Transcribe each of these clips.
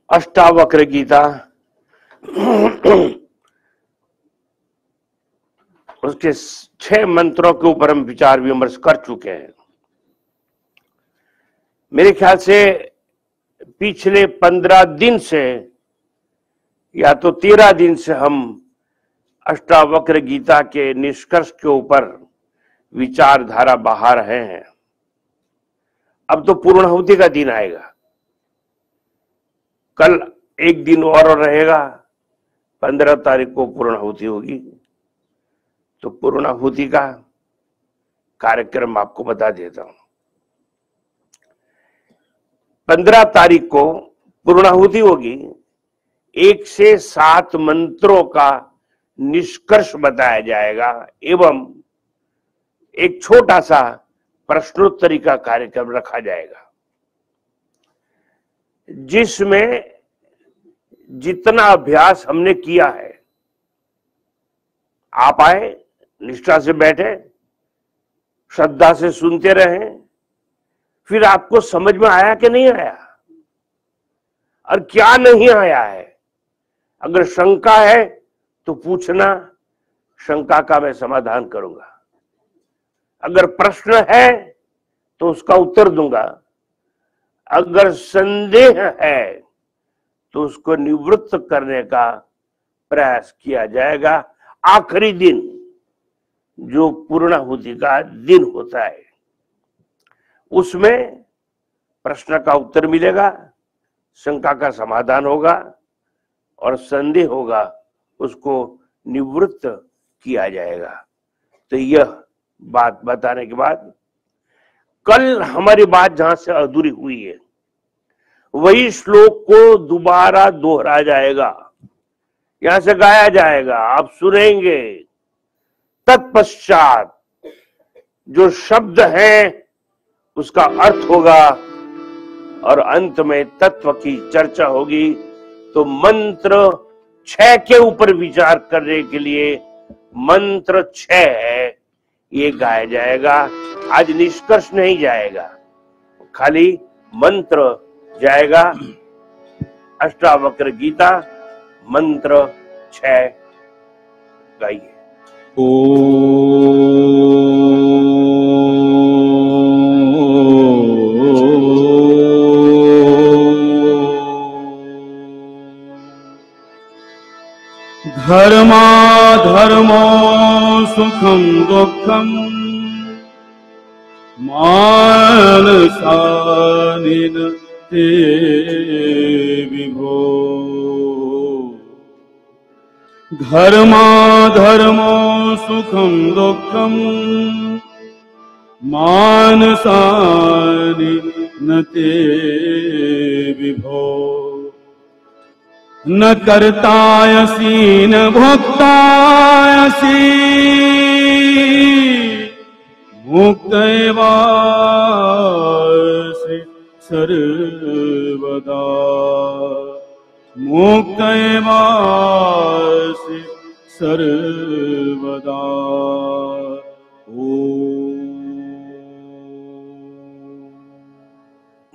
अष्टावक्र गीता उसके 6 मंत्रों के ऊपर हम विचार विमर्श कर चुके हैं। मेरे ख्याल से पिछले 15 दिन से या तो 13 दिन से हम अष्टावक्र गीता के निष्कर्ष के ऊपर विचारधारा बहा रहे हैं। अब तो पूर्णाहुति का दिन आएगा, कल एक दिन और रहेगा, 15 तारीख को पूर्णाहुति होगी। तो पूर्णाहुति का कार्यक्रम आपको बता देता हूं। 15 तारीख को पूर्णाहुति होगी। 1 से 7 मंत्रों का निष्कर्ष बताया जाएगा एवं एक छोटा सा प्रश्नोत्तरी का कार्यक्रम रखा जाएगा, जिसमें जितना अभ्यास हमने किया है, आप आए, निष्ठा से बैठे, श्रद्धा से सुनते रहे, फिर आपको समझ में आया कि नहीं आया और क्या नहीं आया है। अगर शंका है तो पूछना, शंका का मैं समाधान करूंगा। अगर प्रश्न है तो उसका उत्तर दूंगा। अगर संदेह है तो उसको निवृत्त करने का प्रयास किया जाएगा। आखिरी दिन जो पूर्णाहुति का दिन होता है, उसमें प्रश्न का उत्तर मिलेगा, शंका का समाधान होगा और संदेह होगा उसको निवृत्त किया जाएगा। तो यह बात बताने के बाद कल हमारी बात जहां से अधूरी हुई है, वही श्लोक को दोबारा दोहरा जाएगा, यहां से गाया जाएगा, आप सुनेंगे। तत्पश्चात जो शब्द है उसका अर्थ होगा और अंत में तत्व की चर्चा होगी। तो मंत्र 6 के ऊपर विचार करने के लिए मंत्र 6 है, ये गाया जाएगा। आज निष्कर्ष नहीं जाएगा, खाली मंत्र जाएगा। अष्टावक्र गीता मंत्र 6 गाइए। धर्माधर्मो सुखम दुःखम मानसानिन ते विभो। धर्माधर्मो सुखम दुःखम मानसानिन ते विभो। न कर्तायसि न भोक्तायसि मुक्त एवासि सर्वदा। मुक्त एवासि सर्वदा।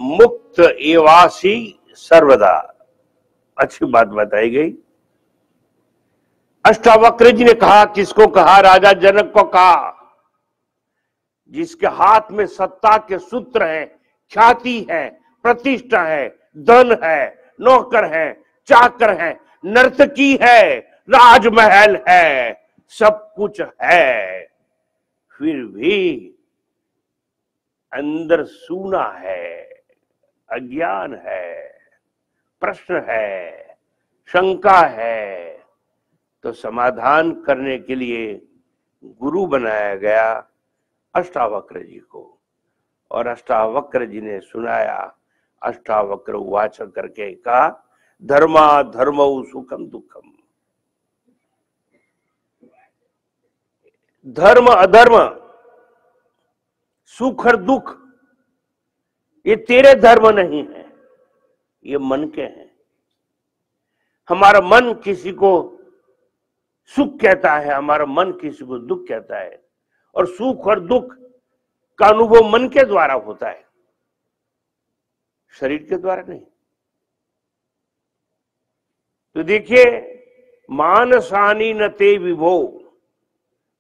मुक्त एवासि सर्वदा, अच्छी बात बताई गई। अष्टावक्र जी ने कहा, किसको कहा? राजा जनक को कहा, जिसके हाथ में सत्ता के सूत्र हैं, ख्याति है, प्रतिष्ठा है, धन है, नौकर है, चाकर है, नर्तकी है, राजमहल है, सब कुछ है, फिर भी अंदर सूना है, अज्ञान है, प्रश्न है, शंका है। तो समाधान करने के लिए गुरु बनाया गया अष्टावक्र जी को, और अष्टावक्र जी ने सुनाया। अष्टावक्र उवाच करके कहा, धर्मा धर्मौ सुखम दुखम। धर्म अधर्म, सुख और दुख, ये तेरे धर्म नहीं है, ये मन के हैं। हमारा मन किसी को सुख कहता है, हमारा मन किसी को दुख कहता है, और सुख और दुख का अनुभव मन के द्वारा होता है, शरीर के द्वारा नहीं। तो देखिए, मानसानी न ते विभो,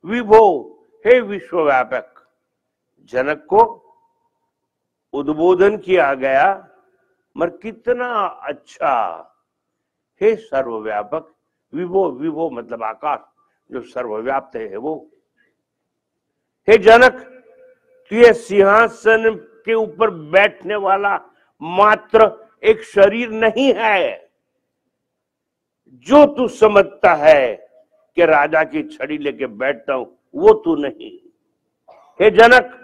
विभो हे विश्वव्यापक। जनक को उद्बोधन किया गया, मगर कितना अच्छा, हे सर्वव्यापक। विभो, विभो मतलब आकाश, जो सर्वव्याप्त है वो। हे जनक, तू ये सिंहासन के ऊपर बैठने वाला मात्र एक शरीर नहीं है। जो तू समझता है कि राजा की छड़ी लेके बैठता हूं, वो तू नहीं। हे जनक,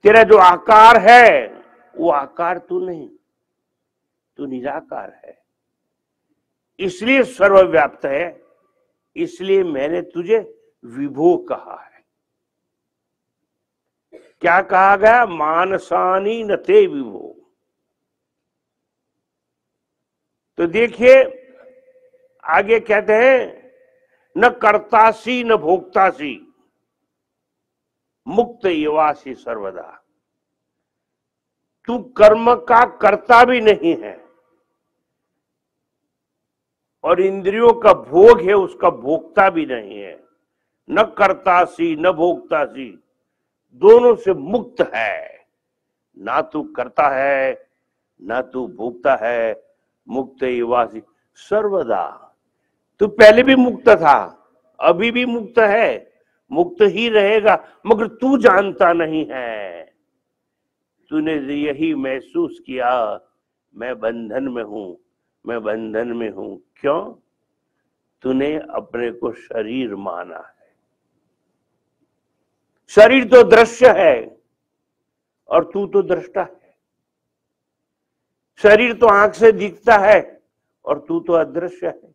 तेरा जो आकार है वो आकार तू नहीं, तू निराकार है। इसलिए सर्वव्याप्त है, इसलिए मैंने तुझे विभो कहा है। क्या कहा गया? मानसानी न ते विभो। तो देखिए आगे कहते हैं, न कर्तासी न भोक्तासी, मुक्त एवासी सर्वदा। तू कर्म का कर्ता भी नहीं है और इंद्रियों का भोग है उसका भोक्ता भी नहीं है। न कर्तासी न भोक्तासी, दोनों से मुक्त है। ना तू करता है ना तू भोगता है, मुक्त एवासी सर्वदा। तू पहले भी मुक्त था, अभी भी मुक्त है, मुक्त ही रहेगा, मगर तू जानता नहीं है। तूने यही महसूस किया, मैं बंधन में हूं, मैं बंधन में हूं। क्यों? तूने अपने को शरीर माना है। शरीर तो दृश्य है और तू तो दृष्टा है। शरीर तो आंख से दिखता है और तू तो अदृश्य है।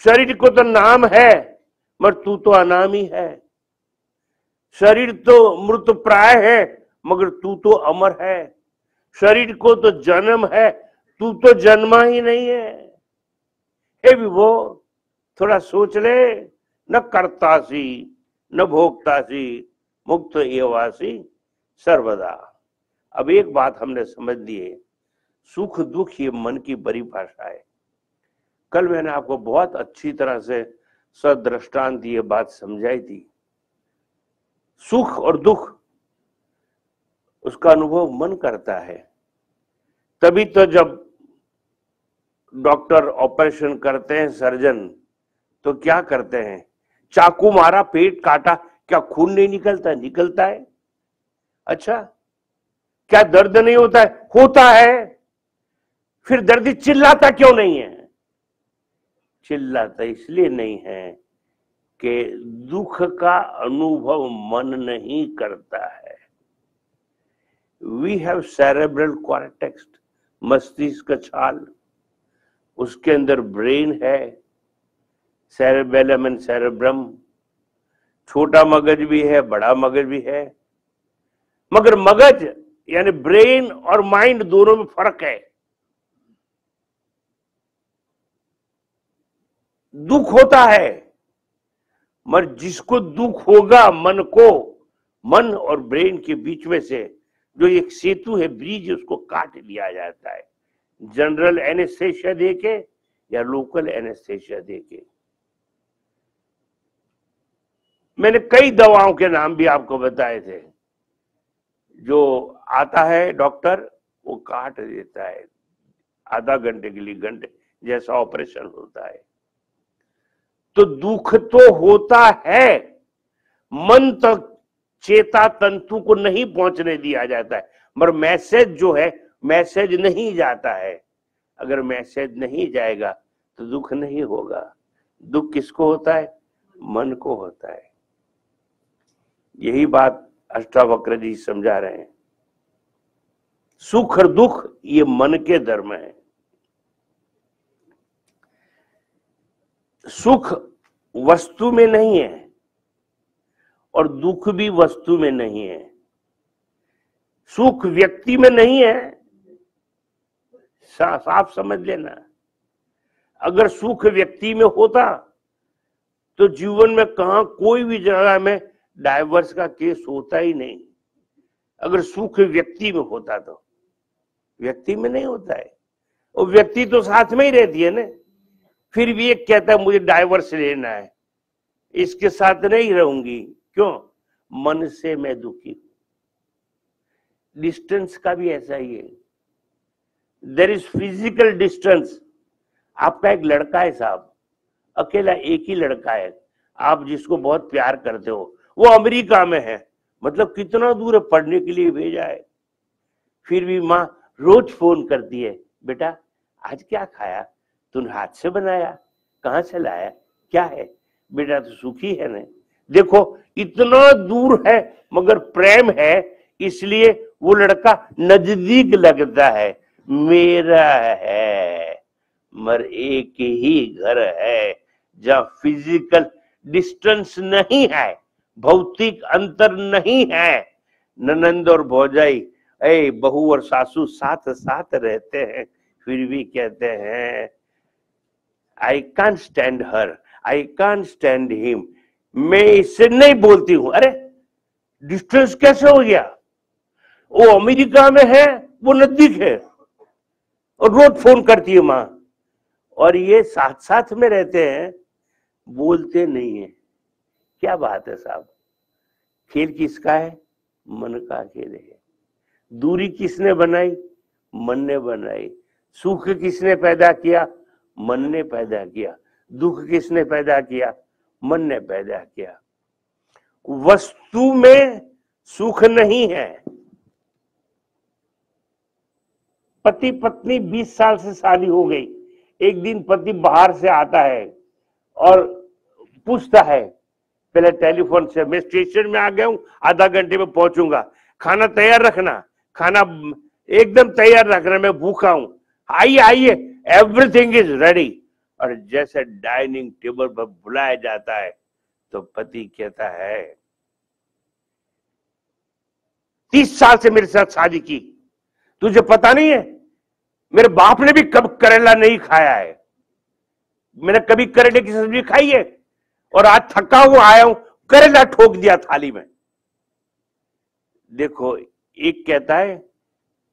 शरीर को तो नाम है मगर तू तो अनामी है। शरीर तो मृत प्राय है मगर तू तो अमर है। शरीर को तो जन्म है, तू तो जन्मा ही नहीं है। हे विभो, थोड़ा सोच ले। न कर्तासी न भोक्तासी, मुक्त एवासी सर्वदा। अब एक बात हमने समझ ली है, सुख दुख ये मन की परिभाषा है। कल मैंने आपको बहुत अच्छी तरह से सदृष्टांत ये बात समझाई थी। सुख और दुख उसका अनुभव मन करता है। तभी तो जब डॉक्टर ऑपरेशन करते हैं, सर्जन, तो क्या करते हैं? चाकू मारा, पेट काटा, क्या खून नहीं निकलता? निकलता है। अच्छा, क्या दर्द नहीं होता है? होता है। फिर दर्दी चिल्लाता क्यों नहीं है? चिल्लाता इसलिए नहीं है कि दुख का अनुभव मन नहीं करता है। वी हैव सेरेब्रल कॉर्टेक्स, मस्तिष्क छाल, उसके अंदर ब्रेन है, सेरेबेलम एंड सेरेब्रम। छोटा मगज भी है, बड़ा मगज भी है, मगर मगज यानी ब्रेन और माइंड दोनों में फर्क है। दुख होता है, मगर जिसको दुख होगा मन को, मन और ब्रेन के बीच में से जो एक सेतु है, ब्रिज, उसको काट लिया जाता है, जनरल एनेस्थेशिया देके या लोकल एनेस्थेशिया देके। मैंने कई दवाओं के नाम भी आपको बताए थे। जो आता है डॉक्टर, वो काट देता है आधा घंटे के लिए, घंटे जैसा ऑपरेशन होता है। तो दुख तो होता है, मन तक चेता तंतु को नहीं पहुंचने दिया जाता है, मगर मैसेज जो है, मैसेज नहीं जाता है। अगर मैसेज नहीं जाएगा तो दुख नहीं होगा। दुख किसको होता है? मन को होता है। यही बात अष्टावक्र जी समझा रहे हैं। सुख और दुख ये मन के धर्म है। सुख वस्तु में नहीं है और दुख भी वस्तु में नहीं है। सुख व्यक्ति में नहीं है, साफ समझ लेना। अगर सुख व्यक्ति में होता तो जीवन में कहां कोई भी जगह में डाइवर्स का केस होता ही नहीं। अगर सुख व्यक्ति में होता तो, व्यक्ति में नहीं होता है। वो व्यक्ति तो साथ में ही रहती है ना, फिर भी एक कहता है मुझे डाइवर्स लेना है, इसके साथ नहीं रहूंगी। क्यों? मन से मैं दुखी हूं। डिस्टेंस का भी ऐसा ही है, देयर इज फिजिकल डिस्टेंस। आपका एक लड़का है साहब, अकेला एक ही लड़का है, आप जिसको बहुत प्यार करते हो, वो अमेरिका में है, मतलब कितना दूर है, पढ़ने के लिए भेजा है, फिर भी माँ रोज फोन करती है, बेटा आज क्या खाया, तूने हाथ से बनाया, कहां से लाया, क्या है बेटा, तो सुखी है ना। देखो इतना दूर है मगर प्रेम है, इसलिए वो लड़का नजदीक लगता है। मेरा है मगर एक ही घर है जहां फिजिकल डिस्टेंस नहीं है, भौतिक अंतर नहीं है। ननंद और भौजाई, बहू और सासू साथ साथ रहते हैं, फिर भी कहते हैं I can't stand her, I can't stand him, मैं इससे नहीं बोलती हूं। अरे डिस्टेंस कैसे हो गया? वो अमेरिका में है, वो नजदीक है और रोज फोन करती है मां, और ये साथ साथ में रहते हैं, बोलते नहीं है। क्या बात है साहब? खेल किसका है? मन का खेल है। दूरी किसने बनाई? मन ने बनाई। सुख किसने पैदा किया? मन ने पैदा किया। दुख किसने पैदा किया? मन ने पैदा किया। वस्तु में सुख नहीं है। पति पत्नी 20 साल से शादी हो गई, एक दिन पति बाहर से आता है और पूछता है पहले टेलीफोन से, मैं स्टेशन में आ गया हूं, आधा घंटे में पहुंचूंगा, खाना तैयार रखना, खाना एकदम तैयार रखना, मैं भूखा हूं, आइए आइए, एवरीथिंग इज रेडी। और जैसे डाइनिंग टेबल पर बुलाया जाता है तो पति कहता है 30 साल से मेरे साथ शादी की, तुझे पता नहीं है मेरे बाप ने भी कब करेला नहीं खाया है, मैंने कभी करेले की सब्जी खाई है, और आज थका हुआ आया हूं, करेला ठोक दिया थाली में। देखो एक कहता है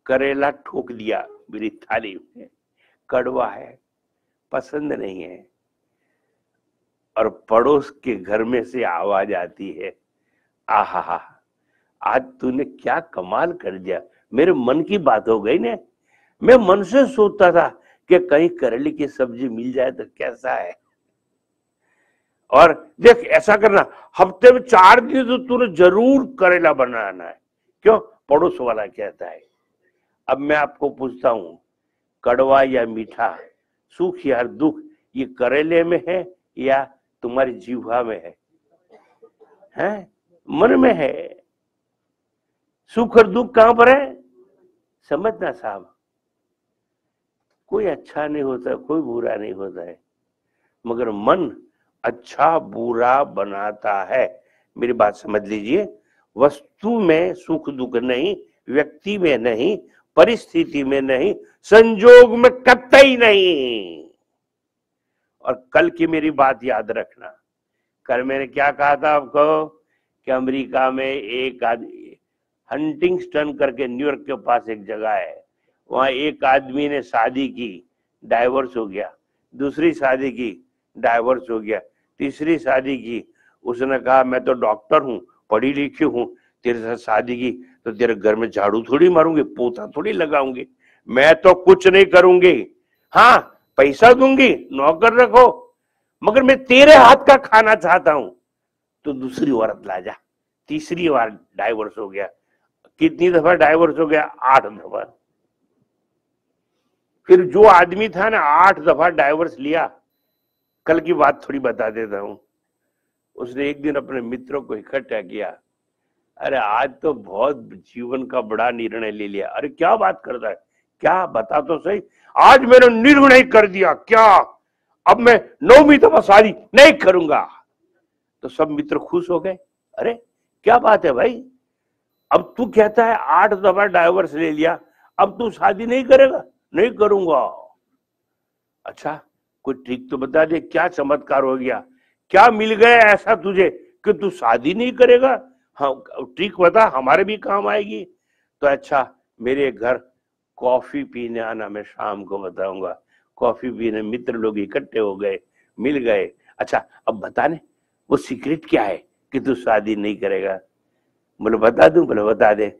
करेला ठोक दिया मेरी थाली में, कड़वा है, पसंद नहीं है, और पड़ोस के घर में से आवाज आती है, आहा आज तूने क्या कमाल कर दिया, मेरे मन की बात हो गई ने। मैं मन से सोचता था कि कहीं करेले की सब्जी मिल जाए तो कैसा है, और देख ऐसा करना, हफ्ते में 4 दिन तो तूने जरूर करेला बनाना है। क्यों? पड़ोस वाला कहता है। अब मैं आपको पूछता हूं, कड़वा या मीठा, सुख या दुख, ये करेले में है या तुम्हारी जीवा में है? हैं? मन में है। सुख और दुख कहां पर है? समझना साहब, कोई अच्छा नहीं होता, कोई बुरा नहीं होता है, मगर मन अच्छा बुरा बनाता है। मेरी बात समझ लीजिए, वस्तु में सुख दुख नहीं, व्यक्ति में नहीं, परिस्थिति में नहीं, संजोग में कतई नहीं। और कल की मेरी बात याद रखना, कल मैंने क्या कहा था आपको कि अमेरिका में एक आदमी, हंटिंगस्टन करके न्यूयॉर्क के पास एक जगह है, वहां एक आदमी ने शादी की, डाइवोर्स हो गया, दूसरी शादी की, डाइवोर्स हो गया, तीसरी शादी की, उसने कहा मैं तो डॉक्टर हूं, पढ़ी लिखी हूं, तेरे साथ शादी की तो तेरे घर में झाड़ू थोड़ी मारूंगी, पोता थोड़ी लगाऊंगी, मैं तो कुछ नहीं करूंगी, हाँ पैसा दूंगी, नौकर रखो, मगर मैं तेरे हाथ का खाना चाहता हूं, तो दूसरी औरत ला जा। तीसरी बार डाइवोर्स हो गया। कितनी दफा डाइवोर्स हो गया? 8 दफा। फिर जो आदमी था ना 8 दफा डाइवोर्स लिया, कल की बात थोड़ी बता देता हूं, उसने एक दिन अपने मित्रों को इकट्ठा किया, अरे आज तो बहुत जीवन का बड़ा निर्णय ले लिया। अरे क्या बात करता है, क्या बता तो सही। आज मैंने निर्णय कर दिया, क्या? अब मैं 9वीं दफा शादी नहीं करूंगा। तो सब मित्र खुश हो गए, अरे क्या बात है भाई, अब तू कहता है 8 दफा डाइवोर्स ले लिया, अब तू शादी नहीं करेगा? नहीं करूंगा। अच्छा कोई ट्रिक तो बता दे, क्या चमत्कार हो गया, क्या मिल गया ऐसा तुझे कि तू शादी नहीं करेगा? हाँ ट्रिक बता, हमारे भी काम आएगी। तो अच्छा मेरे घर कॉफी पीने आना, मैं शाम को बताऊंगा। कॉफी पीने मित्र लोग इकट्ठे हो गए, मिल गए। अच्छा अब बताने वो सीक्रेट क्या है कि तू शादी नहीं करेगा? बोले बता दूं? बोले बता दे।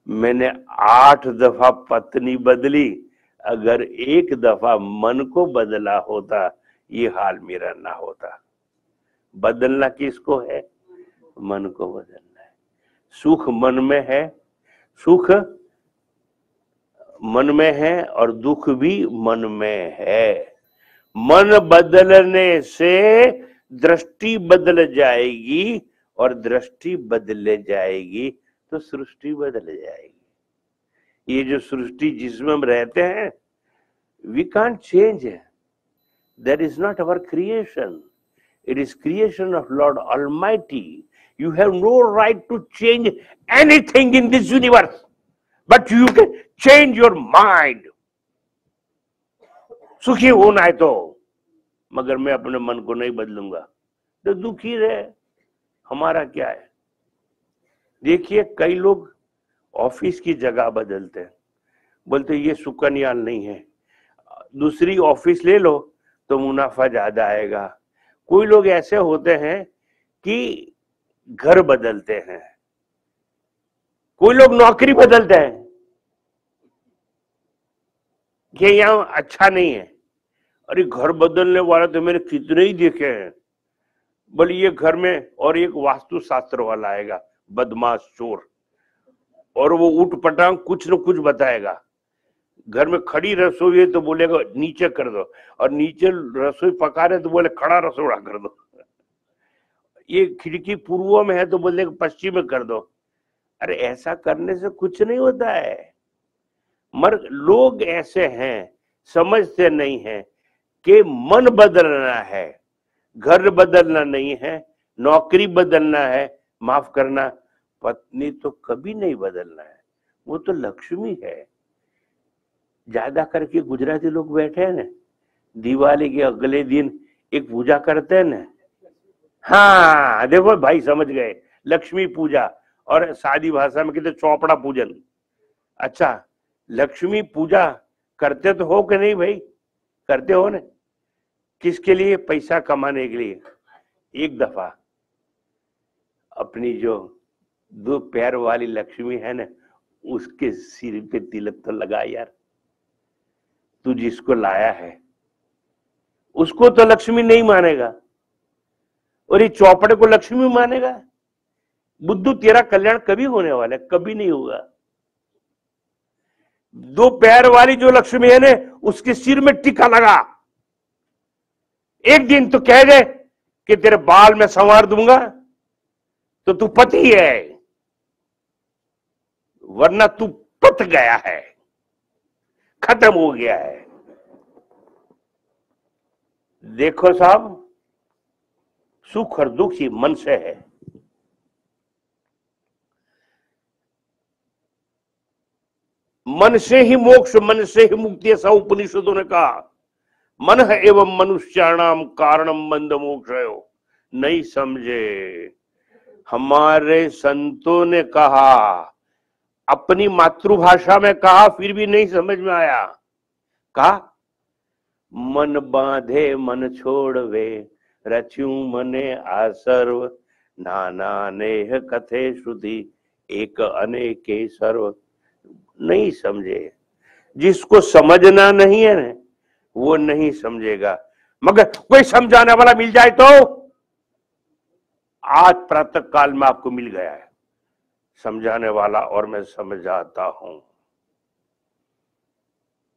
मैंने 8 दफा पत्नी बदली, अगर एक दफा मन को बदला होता ये हाल मेरा ना होता। बदलना किसको है? मन को बदलना है। सुख मन में है, सुख मन में है और दुख भी मन में है। मन बदलने से दृष्टि बदल जाएगी और दृष्टि बदल जाएगी तो सृष्टि बदल जाएगी। ये जो सृष्टि जिसमें हम रहते हैं, we can't change, that is not our creation, it is creation of Lord Almighty. You have no right to change anything in this universe, but you can change your mind. सुखी होना है तो, मगर मैं अपने मन को नहीं बदलूंगा तो दुखी रहे, हमारा क्या है? देखिए कई लोग ऑफिस की जगह बदलते हैं, बोलते ये सुकन्याल नहीं है, दूसरी ऑफिस ले लो तो मुनाफा ज्यादा आएगा। कोई लोग ऐसे होते हैं कि घर बदलते हैं, कोई लोग नौकरी बदलते हैं कि यहां अच्छा नहीं है। अरे घर बदलने वाला तो मैंने कितने ही देखे हैं। बोले ये घर में और एक वास्तु शास्त्र वाला आएगा, बदमाश चोर, और वो उठ पटांग कुछ न कुछ बताएगा। घर में खड़ी रसोई है तो बोलेगा नीचे कर दो, और नीचे रसोई पका रहे तो बोले खड़ा रसोड़ा कर दो। ये खिड़की पूर्व में है तो बोलेगा पश्चिम में कर दो। अरे ऐसा करने से कुछ नहीं होता है। मगर लोग ऐसे हैं, समझते नहीं है कि मन बदलना है, घर बदलना नहीं है, नौकरी बदलना है। माफ करना, पत्नी तो कभी नहीं बदलना है, वो तो लक्ष्मी है। ज्यादा करके गुजराती लोग बैठे हैं ना, दिवाली के अगले दिन एक पूजा करते हैं ना। हाँ देखो भाई समझ गए, लक्ष्मी पूजा, और सादी भाषा में कहते चौपड़ा पूजन। अच्छा लक्ष्मी पूजा करते तो हो कि नहीं भाई? करते हो ना। किसके लिए? पैसा कमाने के लिए। एक दफा अपनी जो 2 पैर वाली लक्ष्मी है ना, उसके सिर पे तिलक तो लगा यार। तू जिसको लाया है उसको तो लक्ष्मी नहीं मानेगा, और ये चौपड़े को लक्ष्मी मानेगा? बुद्धू तेरा कल्याण कभी होने वाला है? कभी नहीं होगा। 2 पैर वाली जो लक्ष्मी है ना, उसके सिर में टीका लगा। एक दिन तो कह दे कि तेरे बाल में संवार दूंगा तो तू पति है, वरना तू पत गया है, खत्म हो गया है। देखो साहब, सुख और दुख ही मन से है। मन से ही मोक्ष, मन से ही मुक्ति, ऐसा उपनिषदों ने कहा। मन है एवं मनुष्याणाम कारणम बंध मोक्षयो। नहीं समझे, हमारे संतों ने कहा, अपनी मातृभाषा में कहा, फिर भी नहीं समझ में आया। कहा मन बांधे मन छोड़वे, रच्यू मने आसर्व, नाना नेह कथे श्रुति, एक अनेके सर्व। नहीं समझे। जिसको समझना नहीं है ना, वो नहीं समझेगा। मगर कोई समझाने वाला मिल जाए तो, आज प्रातः काल में आपको मिल गया है समझाने वाला, और मैं समझाता हूं।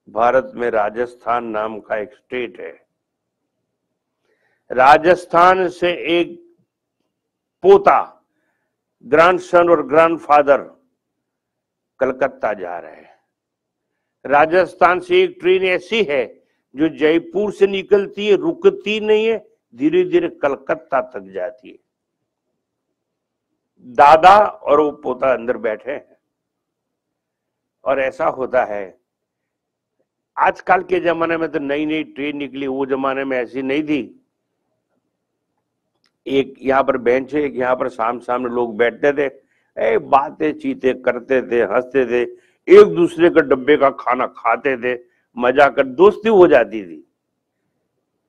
भारत में राजस्थान नाम का एक स्टेट है। राजस्थान से एक पोता, ग्रैंडसन और ग्रैंडफादर कलकत्ता जा रहे हैं। राजस्थान से एक ट्रेन ऐसी है जो जयपुर से निकलती है, रुकती नहीं है, धीरे धीरे कलकत्ता तक जाती है। दादा और वो पोता अंदर बैठे हैं, और ऐसा होता है। आजकल के जमाने में तो नई नई ट्रेन निकली, वो जमाने में ऐसी नहीं थी। एक यहाँ पर बेंच है, एक यहाँ पर सामने लोग बैठते थे, बातें चीते करते थे, हंसते थे। एक दूसरे के डब्बे का खाना खाते थे, मजा कर, दोस्ती हो जाती थी।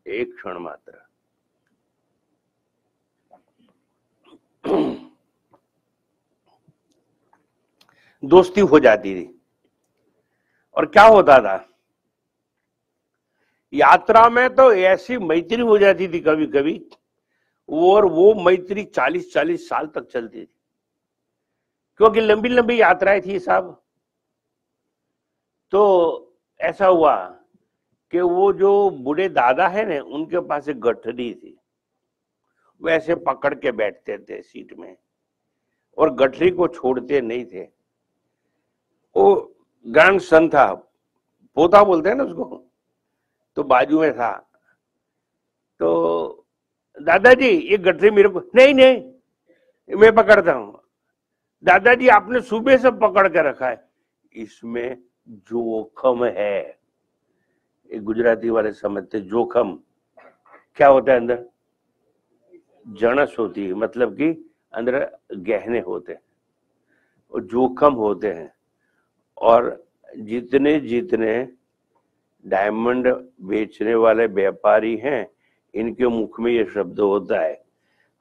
एक क्षण मात्र। दोस्ती हो जाती थी। और क्या होता था, यात्रा में तो ऐसी मैत्री हो जाती थी कभी कभी, और वो मैत्री 40-40 साल तक चलती थी, क्योंकि लंबी लंबी यात्राएं थी साहब। तो ऐसा हुआ कि वो जो बूढ़े दादा है ना, उनके पास एक गठरी थी, वैसे पकड़ के बैठते थे सीट में, और गठरी को छोड़ते नहीं थे। वो ग्रैंड सन था, पोता बोलते हैं ना उसको, तो बाजू में था। तो दादाजी ये गठरी मेरे को, नहीं नहीं मैं पकड़ता हूं। दादाजी आपने सुबह से पकड़ के रखा है, इसमें जोखम है। एक गुजराती वाले समझते, जोखम क्या होता है, अंदर जणस होती है, मतलब कि अंदर गहने होते हैं और जोखम होते हैं। और जितने जितने डायमंड बेचने वाले व्यापारी हैं, इनके मुख में ये शब्द होता है।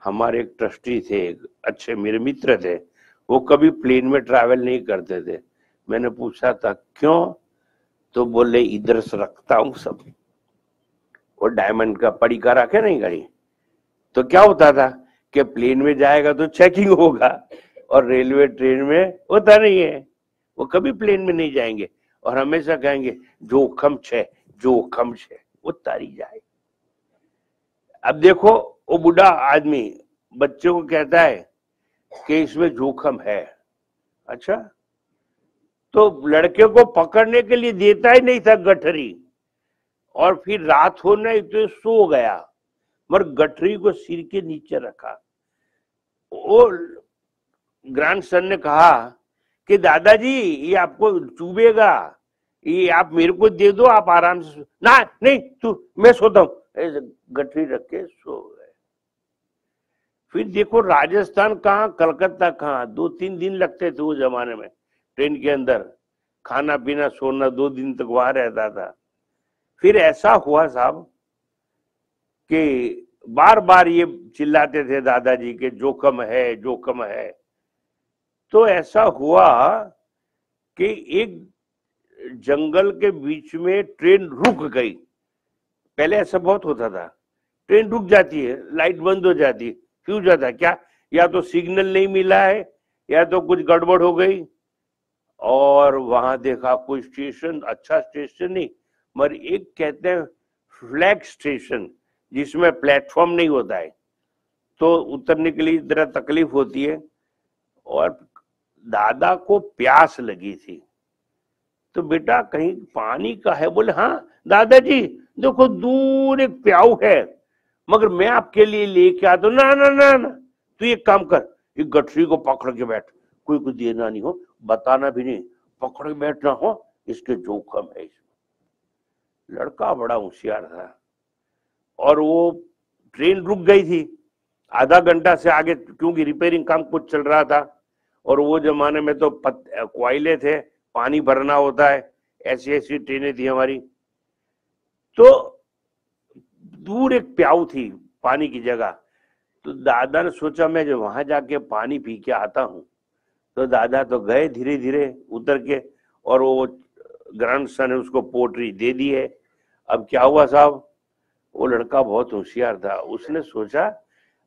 हमारे एक ट्रस्टी थे, एक अच्छे मेरे मित्र थे, वो कभी प्लेन में ट्रैवल नहीं करते थे। मैंने पूछा था क्यों, तो बोले इधर से रखता हूं सब। और डायमंड का पड़ीका रखे नहीं गाड़ी, तो क्या होता था कि प्लेन में जाएगा तो चेकिंग होगा, और रेलवे ट्रेन में होता नहीं है। वो कभी प्लेन में नहीं जाएंगे और हमेशा कहेंगे जोखम छे, जोखम छे, वो तारी जाए। अब देखो वो बूढ़ा आदमी बच्चों को कहता है कि इसमें जोखम है। अच्छा, तो लड़के को पकड़ने के लिए देता ही नहीं था गठरी, और फिर रात होने तो सो गया, मगर गठरी को सिर के नीचे रखा। वो ग्रैंडसन ने कहा कि दादाजी ये आपको चुभेगा, ये आप मेरे को दे दो, आप आराम से ना, नहीं तू, मैं सोता हूं। गठरी रख के सो गए। फिर देखो राजस्थान कहाँ, कलकत्ता कहाँ, 2-3 दिन लगते थे वो जमाने में ट्रेन के अंदर, खाना पीना सोना 2 दिन तक वहां रहता था। फिर ऐसा हुआ साहब कि बार बार ये चिल्लाते थे दादाजी के जोखम है, जोखम है। तो ऐसा हुआ कि एक जंगल के बीच में ट्रेन रुक गई। पहले ऐसा बहुत होता था, ट्रेन रुक जाती है, लाइट बंद हो जाती है, फ्यूज जाता है, क्या या तो सिग्नल नहीं मिला है या तो कुछ गड़बड़ हो गई। और वहां देखा कोई स्टेशन, अच्छा स्टेशन नहीं, मगर एक कहते हैं फ्लैग स्टेशन, जिसमें प्लेटफॉर्म नहीं होता है, तो उतरने के लिए जरा तकलीफ होती है। और दादा को प्यास लगी थी, तो बेटा कहीं पानी का है? बोले हाँ दादाजी, देखो दूर एक प्याऊ है, मगर मैं आपके लिए लेके आता हूं। ना ना ना ना, तू एक काम कर, एक गठरी को पकड़ के बैठ, कोई कुछ देना नहीं हो, बताना भी नहीं, पकड़ के बैठना हो, इसके जोखम है इसमें। लड़का बड़ा होशियार था, और वो ट्रेन रुक गई थी आधा घंटा से आगे, क्योंकि रिपेयरिंग काम कुछ चल रहा था। और वो जमाने में तो कोयले थे, पानी भरना होता है, ऐसी ऐसी ट्रेनें थी हमारी। तो दूर एक प्याऊ थी पानी की जगह, तो दादा ने सोचा मैं जो वहां जाके पानी पी के आता हूं। तो दादा तो गए धीरे धीरे उतर के, और वो ग्रैंडसन ने उसको पोटरी दे दी है। अब क्या हुआ साहब, वो लड़का बहुत होशियार था, उसने सोचा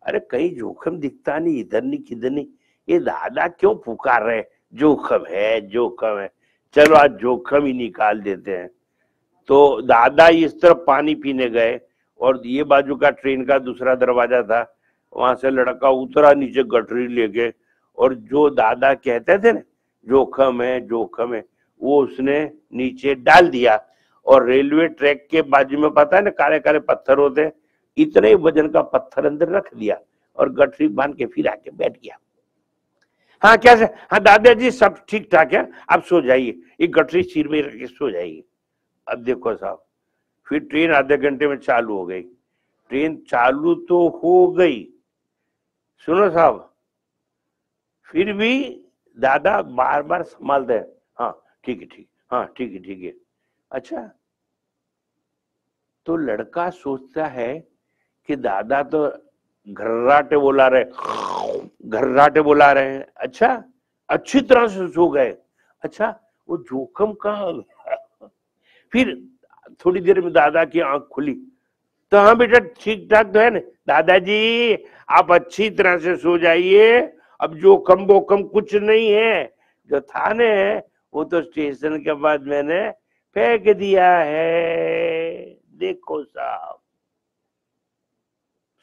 अरे कहीं जोखम दिखता नहीं, इधर नहीं किधर नहीं, ये दादा क्यों पुकार रहे, जोखम है जोखम है, चलो आज जोखम ही निकाल देते हैं। तो दादा इस तरफ पानी पीने गए, और ये बाजू का ट्रेन का दूसरा दरवाजा था, वहां से लड़का उतरा नीचे गठरी लेके, और जो दादा कहते थे ना जोखम है जोखम है, वो उसने नीचे डाल दिया। और रेलवे ट्रैक के बाजू में पता है ना काले काले पत्थर होते हैं, इतने वजन का पत्थर अंदर रख दिया और गठरी बांध के फिर आके बैठ गया। हाँ क्या से? हाँ दादाजी सब ठीक ठाक है, आप सो जाइए, ये गठरी सिर में रख के सो जाइए। अब देखो साहब, फिर ट्रेन आधे घंटे में चालू हो गई। ट्रेन चालू तो हो गई, सुनो साहब, फिर भी दादा बार बार संभालते हैं, हाँ ठीक है, ठीक, हाँ ठीक है, ठीक है। अच्छा, तो लड़का सोचता है कि दादा तो घर्राटे बोला रहे, घर्राटे बोला रहे हैं। अच्छा, अच्छी तरह से सो गए। अच्छा, वो जोखम कहाँ गया? फिर थोड़ी देर में दादा की आंख खुली, तो हाँ बेटा ठीक ठाक तो है ना दादाजी, आप अच्छी तरह से सो जाइए, अब जोखम बोखम कुछ नहीं है, जो था ने वो तो स्टेशन के बाद मैंने फेंक दिया है। देखो साहब,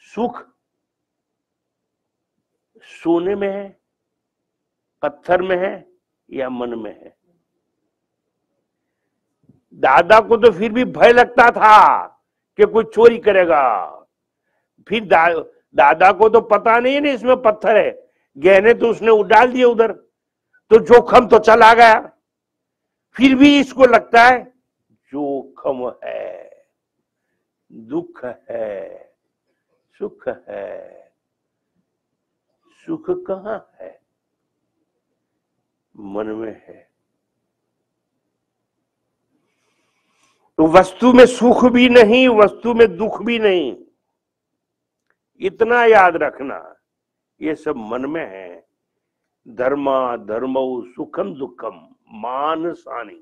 सुख सोने में है, पत्थर में है, या मन में है? दादा को तो फिर भी भय लगता था कि कोई चोरी करेगा। फिर दादा को तो पता नहीं है ना इसमें पत्थर है, गहने तो उसने डाल दिए उधर, तो जोखम तो चला गया। फिर भी इसको लगता है जोखम है, दुख है, सुख है। सुख कहाँ है? मन में है। तो वस्तु में सुख भी नहीं, वस्तु में दुख भी नहीं, इतना याद रखना, ये सब मन में है। धर्मा धर्मौ सुखम दुखम मानसानि,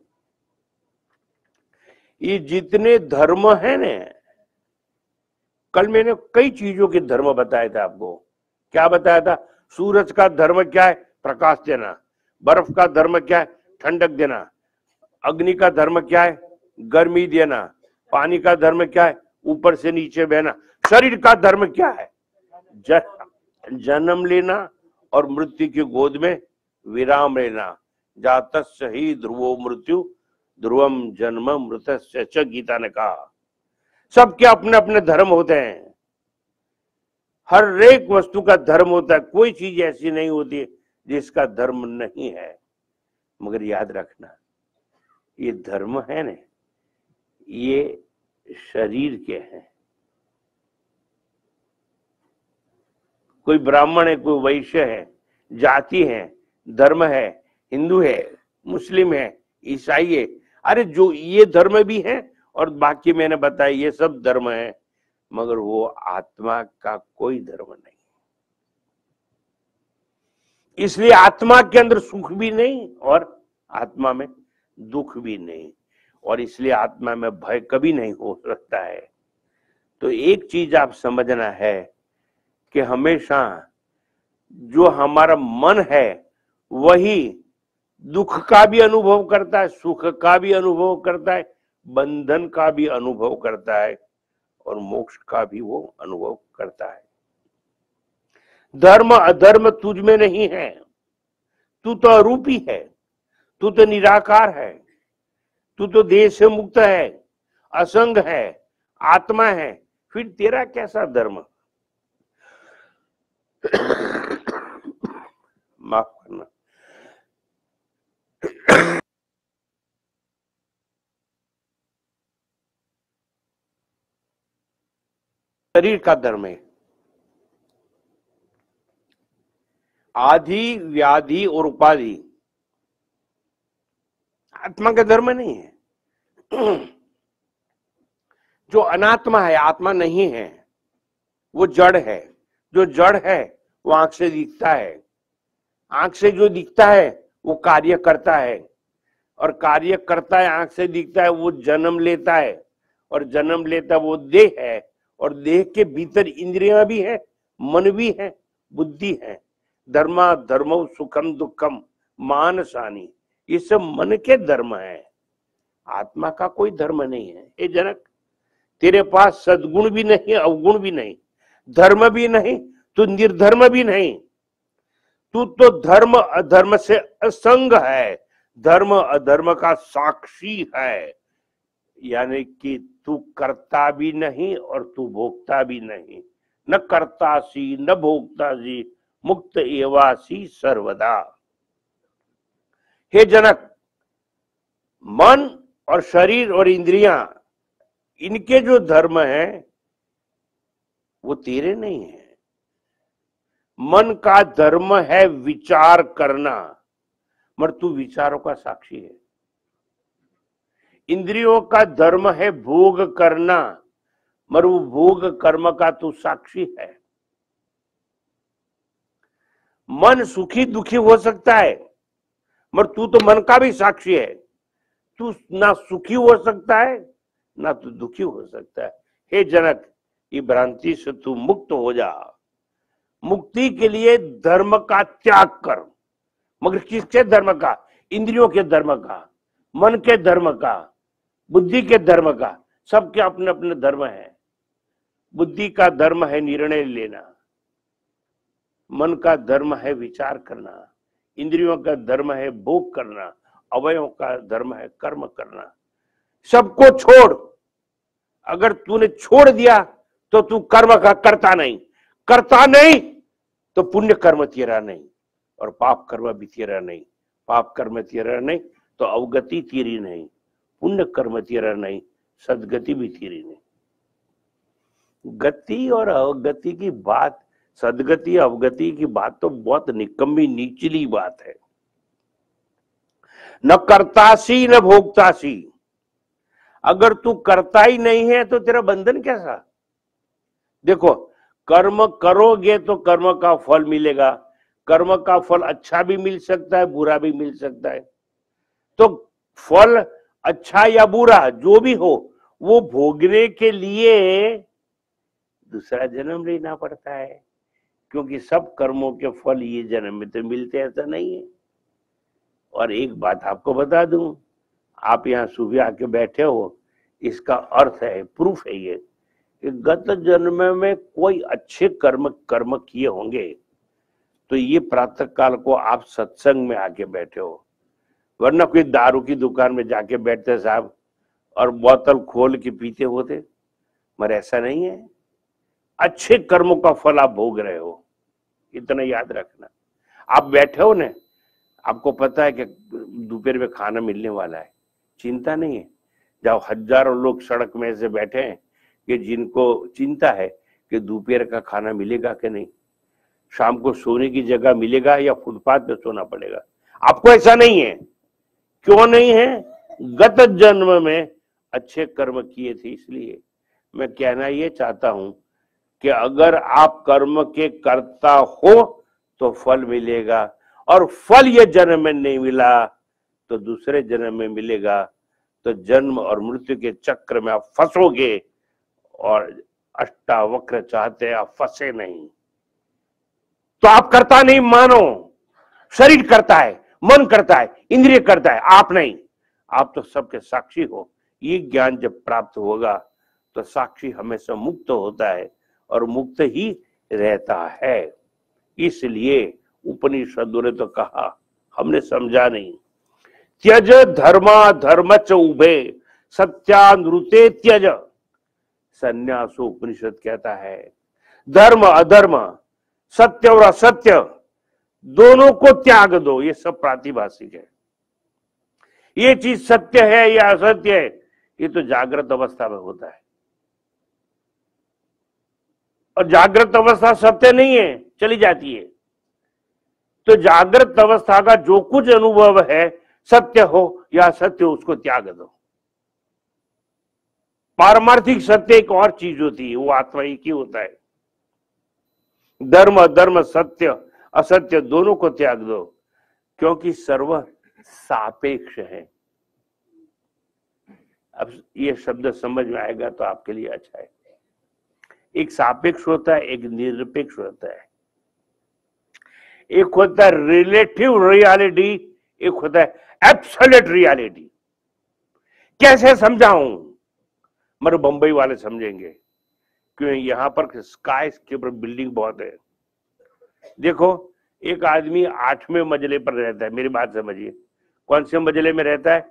ये जितने धर्म है ने, कल मैंने कई चीजों के धर्म बताए थे आपको। क्या बताया था? सूरज का धर्म क्या है? प्रकाश देना। बर्फ का धर्म क्या है? ठंडक देना। अग्नि का धर्म क्या है? गर्मी देना। पानी का धर्म क्या है? ऊपर से नीचे बहना। शरीर का धर्म क्या है? जन्म लेना और मृत्यु की गोद में विराम लेना। जातस्य ही ध्रुवो मृत्यु ध्रुवम जन्म मृतस्य च, गीता ने कहा। सबके अपने अपने धर्म होते हैं, हर एक वस्तु का धर्म होता है, कोई चीज ऐसी नहीं होती जिसका धर्म नहीं है। मगर याद रखना, ये धर्म है ना, ये शरीर के हैं। कोई ब्राह्मण है, कोई वैश्य है, जाति है, धर्म है, हिंदू है, मुस्लिम है, ईसाई है, अरे जो ये धर्म भी है और बाकी मैंने बताया ये सब धर्म है, मगर वो आत्मा का कोई धर्म नहीं। इसलिए आत्मा के अंदर सुख भी नहीं और आत्मा में दुख भी नहीं, और इसलिए आत्मा में भय कभी नहीं हो सकता है। तो एक चीज आप समझना है कि हमेशा जो हमारा मन है वही दुख का भी अनुभव करता है, सुख का भी अनुभव करता है, बंधन का भी अनुभव करता है, और मोक्ष का भी वो अनुभव करता है। धर्म अधर्म तुझ में नहीं है, तू तो अरूपी है, तू तो निराकार है, तू तो देह से मुक्त है, असंग है, आत्मा है, फिर तेरा कैसा धर्म? माफ करना। शरीर का धर्म है, आदि व्याधि और उपाधि आत्मा का धर्म नहीं है। जो अनात्मा है, आत्मा नहीं है, वो जड़ है। जो जड़ है वो आंख से दिखता है, आंख से जो दिखता है वो कार्य करता है, और कार्य करता है, आंख से दिखता है, वो जन्म लेता है, और जन्म लेता वो देह है, और देह के भीतर इंद्रियां भी है, मन भी है, बुद्धि है। धर्मा धर्मो सुखम दुखम मानसानि, ये सब मन के धर्म है, आत्मा का कोई धर्म नहीं है। हे जनक, तेरे पास सद्गुण भी नहीं, अवगुण भी नहीं, धर्म भी नहीं, तू निर्धर्म भी नहीं, तू तो धर्म अधर्म से असंग है, धर्म अधर्म का साक्षी है। यानी कि तू करता भी नहीं और तू भोगता भी नहीं। न कर्तासी न भोक्तासी मुक्त एवासी सर्वदा। हे जनक, मन और शरीर और इंद्रियां, इनके जो धर्म है वो तेरे नहीं है। मन का धर्म है विचार करना, मगर तू विचारों का साक्षी है। इंद्रियों का धर्म है भोग करना, मगर वो भोग कर्म का तू साक्षी है। मन सुखी दुखी हो सकता है, मगर तू तो मन का भी साक्षी है। तू ना सुखी हो सकता है ना तू दुखी हो सकता है। हे जनक, ये भ्रांति से तू मुक्त हो जा। मुक्ति के लिए धर्म का त्याग कर, मगर किसके धर्म का? इंद्रियों के धर्म का, मन के धर्म का, बुद्धि के धर्म का। सबके अपने अपने धर्म है। बुद्धि का धर्म है निर्णय लेना, मन का धर्म है विचार करना, इंद्रियों का धर्म है भोग करना, अवयवों का धर्म है कर्म करना। सबको छोड़। अगर तूने छोड़ दिया तो तू कर्म का करता नहीं तो पुण्य कर्म तेरा नहीं और पाप कर्म भी तेरा नहीं। पाप कर्म तेरा नहीं तो अवगति तेरी नहीं, पुण्य कर्म तेरा नहीं, सदगति भी तेरी नहीं। गति और अवगति की बात, सदगति अवगति की बात तो बहुत निकम्मी नीचली बात है। न कर्तासी न भोक्तासी। अगर तू करता ही नहीं है तो तेरा बंधन कैसा? देखो, कर्म करोगे तो कर्म का फल मिलेगा। कर्म का फल अच्छा भी मिल सकता है, बुरा भी मिल सकता है। तो फल अच्छा या बुरा जो भी हो, वो भोगने के लिए दूसरा जन्म लेना पड़ता है, क्योंकि सब कर्मों के फल ये जन्म में तो मिलते ऐसा नहीं है। और एक बात आपको बता दूं, आप यहाँ सुबह आके बैठे हो, इसका अर्थ है, प्रूफ है ये कि गत जन्म में कोई अच्छे कर्म किए होंगे, तो ये प्रातः काल को आप सत्संग में आके बैठे हो। वरना कोई दारू की दुकान में जाके बैठते साहब और बोतल खोल के पीते होते, मगर ऐसा नहीं है। अच्छे कर्मों का फल आप भोग रहे हो, इतना याद रखना। आप बैठे हो ना, आपको पता है कि दोपहर में खाना मिलने वाला है, चिंता नहीं है। जब हजारों लोग सड़क में से बैठे हैं कि जिनको चिंता है कि दोपहर का खाना मिलेगा कि नहीं, शाम को सोने की जगह मिलेगा या फुटपाथ पे सोना पड़ेगा, आपको ऐसा नहीं है। क्यों नहीं है? गत जन्म में अच्छे कर्म किए थे। इसलिए मैं कहना ये चाहता हूं कि अगर आप कर्म के कर्ता हो तो फल मिलेगा, और फल ये जन्म में नहीं मिला तो दूसरे जन्म में मिलेगा। तो जन्म और मृत्यु के चक्र में आप फंसोगे, और अष्टावक्र चाहते आप फंसे नहीं। तो आप करता नहीं मानो, शरीर करता है, मन करता है, इंद्रिय करता है, आप नहीं। आप तो सबके साक्षी हो। ये ज्ञान जब प्राप्त होगा तो साक्षी हमेशा मुक्त होता है और मुक्त ही रहता है। इसलिए उपनिषदों ने तो कहा, हमने समझा नहीं। त्यज धर्मा धर्मच उभे सत्यानृते त्यज। संन्यासो उपनिषद कहता है धर्म अधर्म, सत्य और असत्य दोनों को त्याग दो। ये सब प्रातिभाषिक है। ये चीज सत्य है या असत्य है, ये तो जागृत अवस्था में होता है, और जागृत अवस्था सत्य नहीं है, चली जाती है। तो जागृत अवस्था का जो कुछ अनुभव है, सत्य हो या असत्य हो, उसको त्याग दो। पारमार्थिक सत्य एक और चीज होती है, वो आत्मा एक ही होता है। धर्म अधर्म, सत्य असत्य दोनों को त्याग दो, क्योंकि सर्व सापेक्ष है। अब ये शब्द समझ में आएगा तो आपके लिए अच्छा है। एक सापेक्ष होता है, एक निरपेक्ष होता है। एक होता है रिलेटिव रियलिटी, एक होता है एब्सोल्यूट रियलिटी। कैसे समझाऊं? मगर बंबई वाले समझेंगे, क्यों? यहां पर स्काई के ऊपर बिल्डिंग बहुत है। देखो, एक आदमी 8वें मंजिले पर रहता है, मेरी बात समझिए। कौन से मंजिले में रहता है?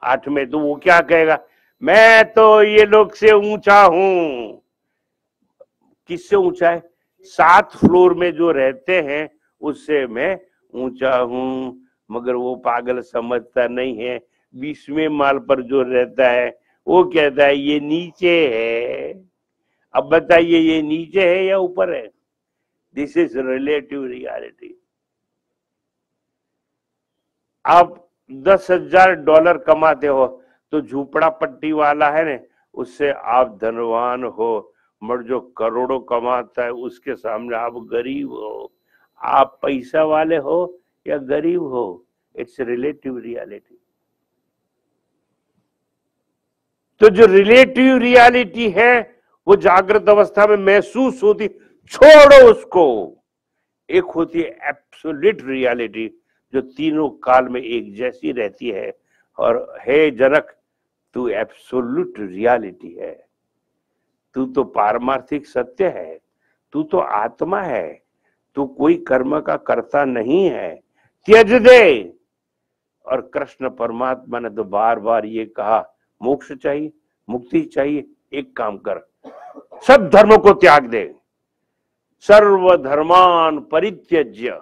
8वें। तो वो क्या कहेगा? मैं तो ये लोग से ऊंचा हूं। किससे ऊंचा है? 7 फ्लोर में जो रहते हैं उससे मैं ऊंचा हूं। मगर वो पागल समझता नहीं है, 20वें माल पर जो रहता है वो कहता है ये नीचे है। अब बताइए, ये नीचे है या ऊपर है? This is relative reality. आप $10,000 कमाते हो तो झूपड़ा पट्टी वाला है ना, उससे आप धनवान हो, मगर जो करोड़ों कमाता है उसके सामने आप गरीब हो। आप पैसा वाले हो या गरीब हो, इट्स रिलेटिव रियलिटी। तो जो रिलेटिव रियलिटी है वो जागृत अवस्था में महसूस होती, छोड़ो उसको। एक होती है एब्सोल्यूट रियलिटी जो तीनों काल में एक जैसी रहती है। और हे जनक, तू एब्सोल्यूट रियलिटी है, तू तो पारमार्थिक सत्य है, तू तो आत्मा है, तू कोई कर्म का कर्ता नहीं है, त्यज दे। और कृष्ण परमात्मा ने तो बार बार ये कहा, मोक्ष चाहिए, मुक्ति चाहिए, एक काम कर, सब धर्मों को त्याग दे, सर्व धर्मान परित्यज्य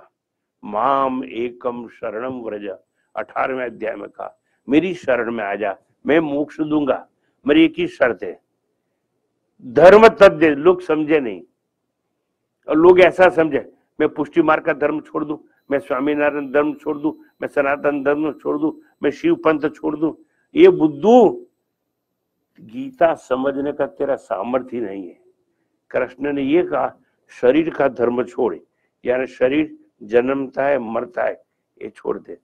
माम एकम शरणम व्रज। 18वें अध्याय में कहा, मेरी शरण में आ जा, मैं मोक्ष दूंगा, मेरी एक ही शर्त है, धर्म तद्य। लोग समझे नहीं, और लोग ऐसा समझे, मैं पुष्टि मार्ग का धर्म छोड़ दूं, मैं स्वामीनारायण धर्म छोड़ दूं, मैं सनातन धर्म छोड़ दूं, मैं शिव पंथ छोड़ दूं। ये बुद्धू, गीता समझने का तेरा सामर्थ्य नहीं है। कृष्ण ने ये कहा, शरीर का धर्म छोड़, यानी शरीर जन्मता है मरता है, ये छोड़ दे।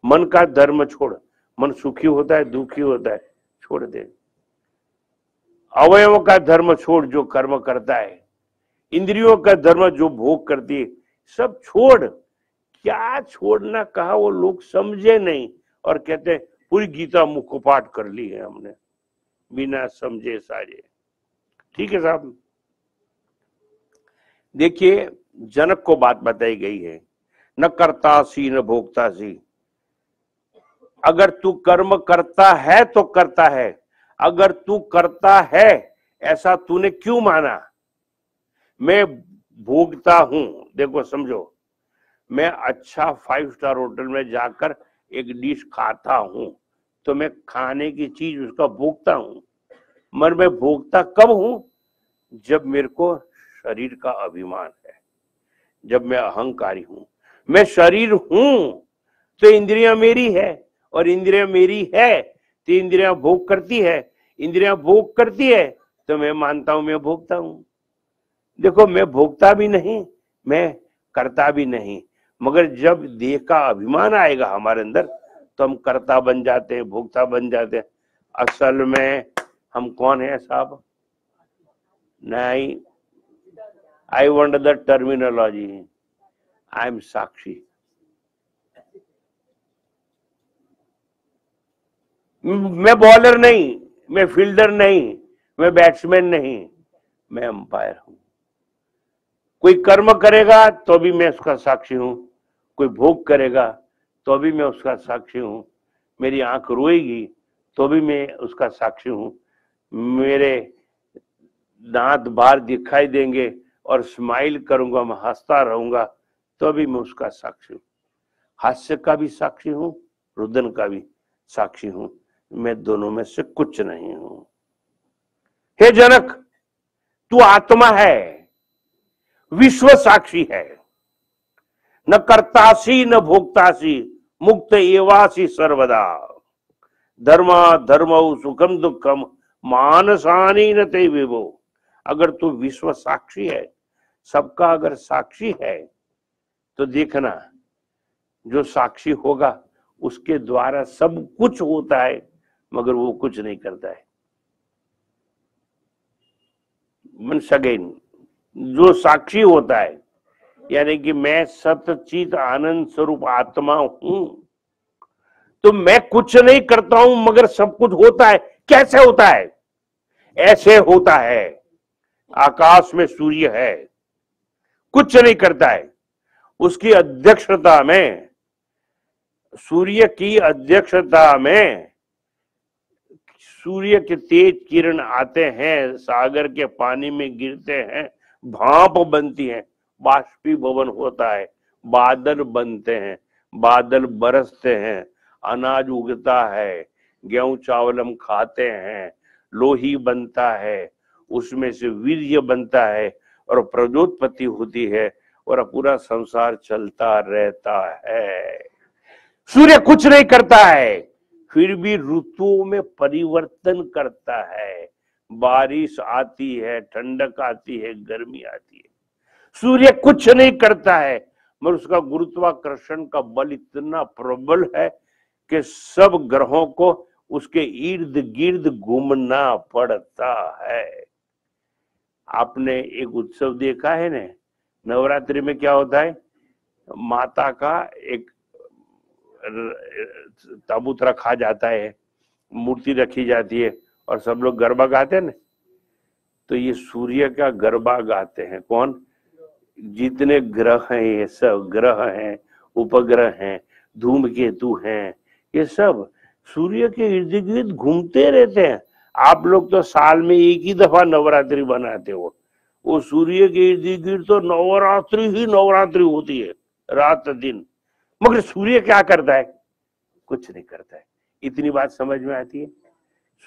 मन का धर्म छोड़, मन सुखी होता है दुखी होता है, छोड़ दे। अवयवों का धर्म छोड़ जो कर्म करता है, इंद्रियों का धर्म जो भोग करती है, सब छोड़। क्या छोड़ना कहा वो लोग समझे नहीं, और कहते हैं पूरी गीता मुखपाठ कर ली है हमने, बिना समझे साझे। ठीक है साहब, देखिए जनक को बात बताई गई है, न कर्तासी न भोक्तासी। अगर तू कर्म करता है तो करता है, अगर तू करता है ऐसा तूने क्यों माना? मैं भोगता हूं, देखो समझो, मैं अच्छा 5 स्टार होटल में जाकर एक डिश खाता हूं तो मैं खाने की चीज उसका भोगता हूं, मगर मैं भोगता कब हूं? जब मेरे को शरीर का अभिमान है, जब मैं अहंकारी हूं। मैं शरीर हूं तो इंद्रियां मेरी है, और इंद्रियां मेरी है तो इंद्रियां भोग करती है, इंद्रियां भोग करती है तो मैं मानता हूं मैं भोगता हूं। देखो, मैं भोगता भी नहीं, मैं करता भी नहीं, मगर जब देह का अभिमान आएगा हमारे अंदर तो हम कर्ता बन जाते हैं, भोक्ता बन जाते हैं। असल में हम कौन है साहब? नहीं, I want the terminology, I am Sakshi. मैं बॉलर नहीं, मैं फील्डर नहीं, मैं बैट्समैन नहीं, मैं अंपायर हूं। कोई कर्म करेगा तो भी मैं उसका साक्षी हूं, कोई भोग करेगा तो भी मैं उसका साक्षी हूं, मेरी आंख रोएगी तो भी मैं उसका साक्षी हूं, मेरे दांत बाहर दिखाई देंगे और स्माइल करूंगा, मैं हंसता रहूंगा तो भी मैं उसका साक्षी हूं। हास्य का भी साक्षी हूं, रुदन का भी साक्षी हूं, मैं दोनों में से कुछ नहीं हूं। हे जनक, तू आत्मा है, विश्व साक्षी है, न कर्तासी न भोक्तासी, मुक्त एवासी सर्वदा, धर्मा धर्मौ सुखम दुखम मानसानी न ते विभो। अगर तू विश्व साक्षी है, सबका अगर साक्षी है, तो देखना जो साक्षी होगा उसके द्वारा सब कुछ होता है, मगर वो कुछ नहीं करता है। वंस अगेन, जो साक्षी होता है, यानी कि मैं सतचित आनंद स्वरूप आत्मा हूं, तो मैं कुछ नहीं करता हूं मगर सब कुछ होता है। कैसे होता है? ऐसे होता है, आकाश में सूर्य है, कुछ नहीं करता है, उसकी अध्यक्षता में, सूर्य की अध्यक्षता में सूर्य के तेज किरण आते हैं, सागर के पानी में गिरते हैं, भाप बनती है, बाष्पीभवन होता है, बादल बनते हैं, बादल बरसते हैं, अनाज उगता है, गेहूं चावल हम खाते हैं, लोही बनता है, उसमें से वीर्य बनता है और प्रजोत्पत्ति होती है और पूरा संसार चलता रहता है। सूर्य कुछ नहीं करता है, फिर भी ऋतुओं में परिवर्तन करता है। बारिश आती है, ठंडक आती है, गर्मी आती है। सूर्य कुछ नहीं करता है, मगर उसका गुरुत्वाकर्षण का बल इतना प्रबल है कि सब ग्रहों को उसके इर्द गिर्द घूमना पड़ता है। आपने एक उत्सव देखा है ना, नवरात्रि में क्या होता है, माता का एक ताबूत रखा जाता है, मूर्ति रखी जाती है और सब लोग गरबा गाते हैं ना। तो ये सूर्य का गरबा गाते हैं कौन, जितने ग्रह हैं, ये सब ग्रह हैं, उपग्रह हैं, धूमकेतु हैं, ये सब सूर्य के इर्द गिर्द घूमते रहते हैं। आप लोग तो साल में एक ही दफा नवरात्रि बनाते हो, वो सूर्य के इर्द गिर्द तो नवरात्रि ही नवरात्रि होती है, रात दिन। मगर सूर्य क्या करता है, कुछ नहीं करता है। इतनी बात समझ में आती है,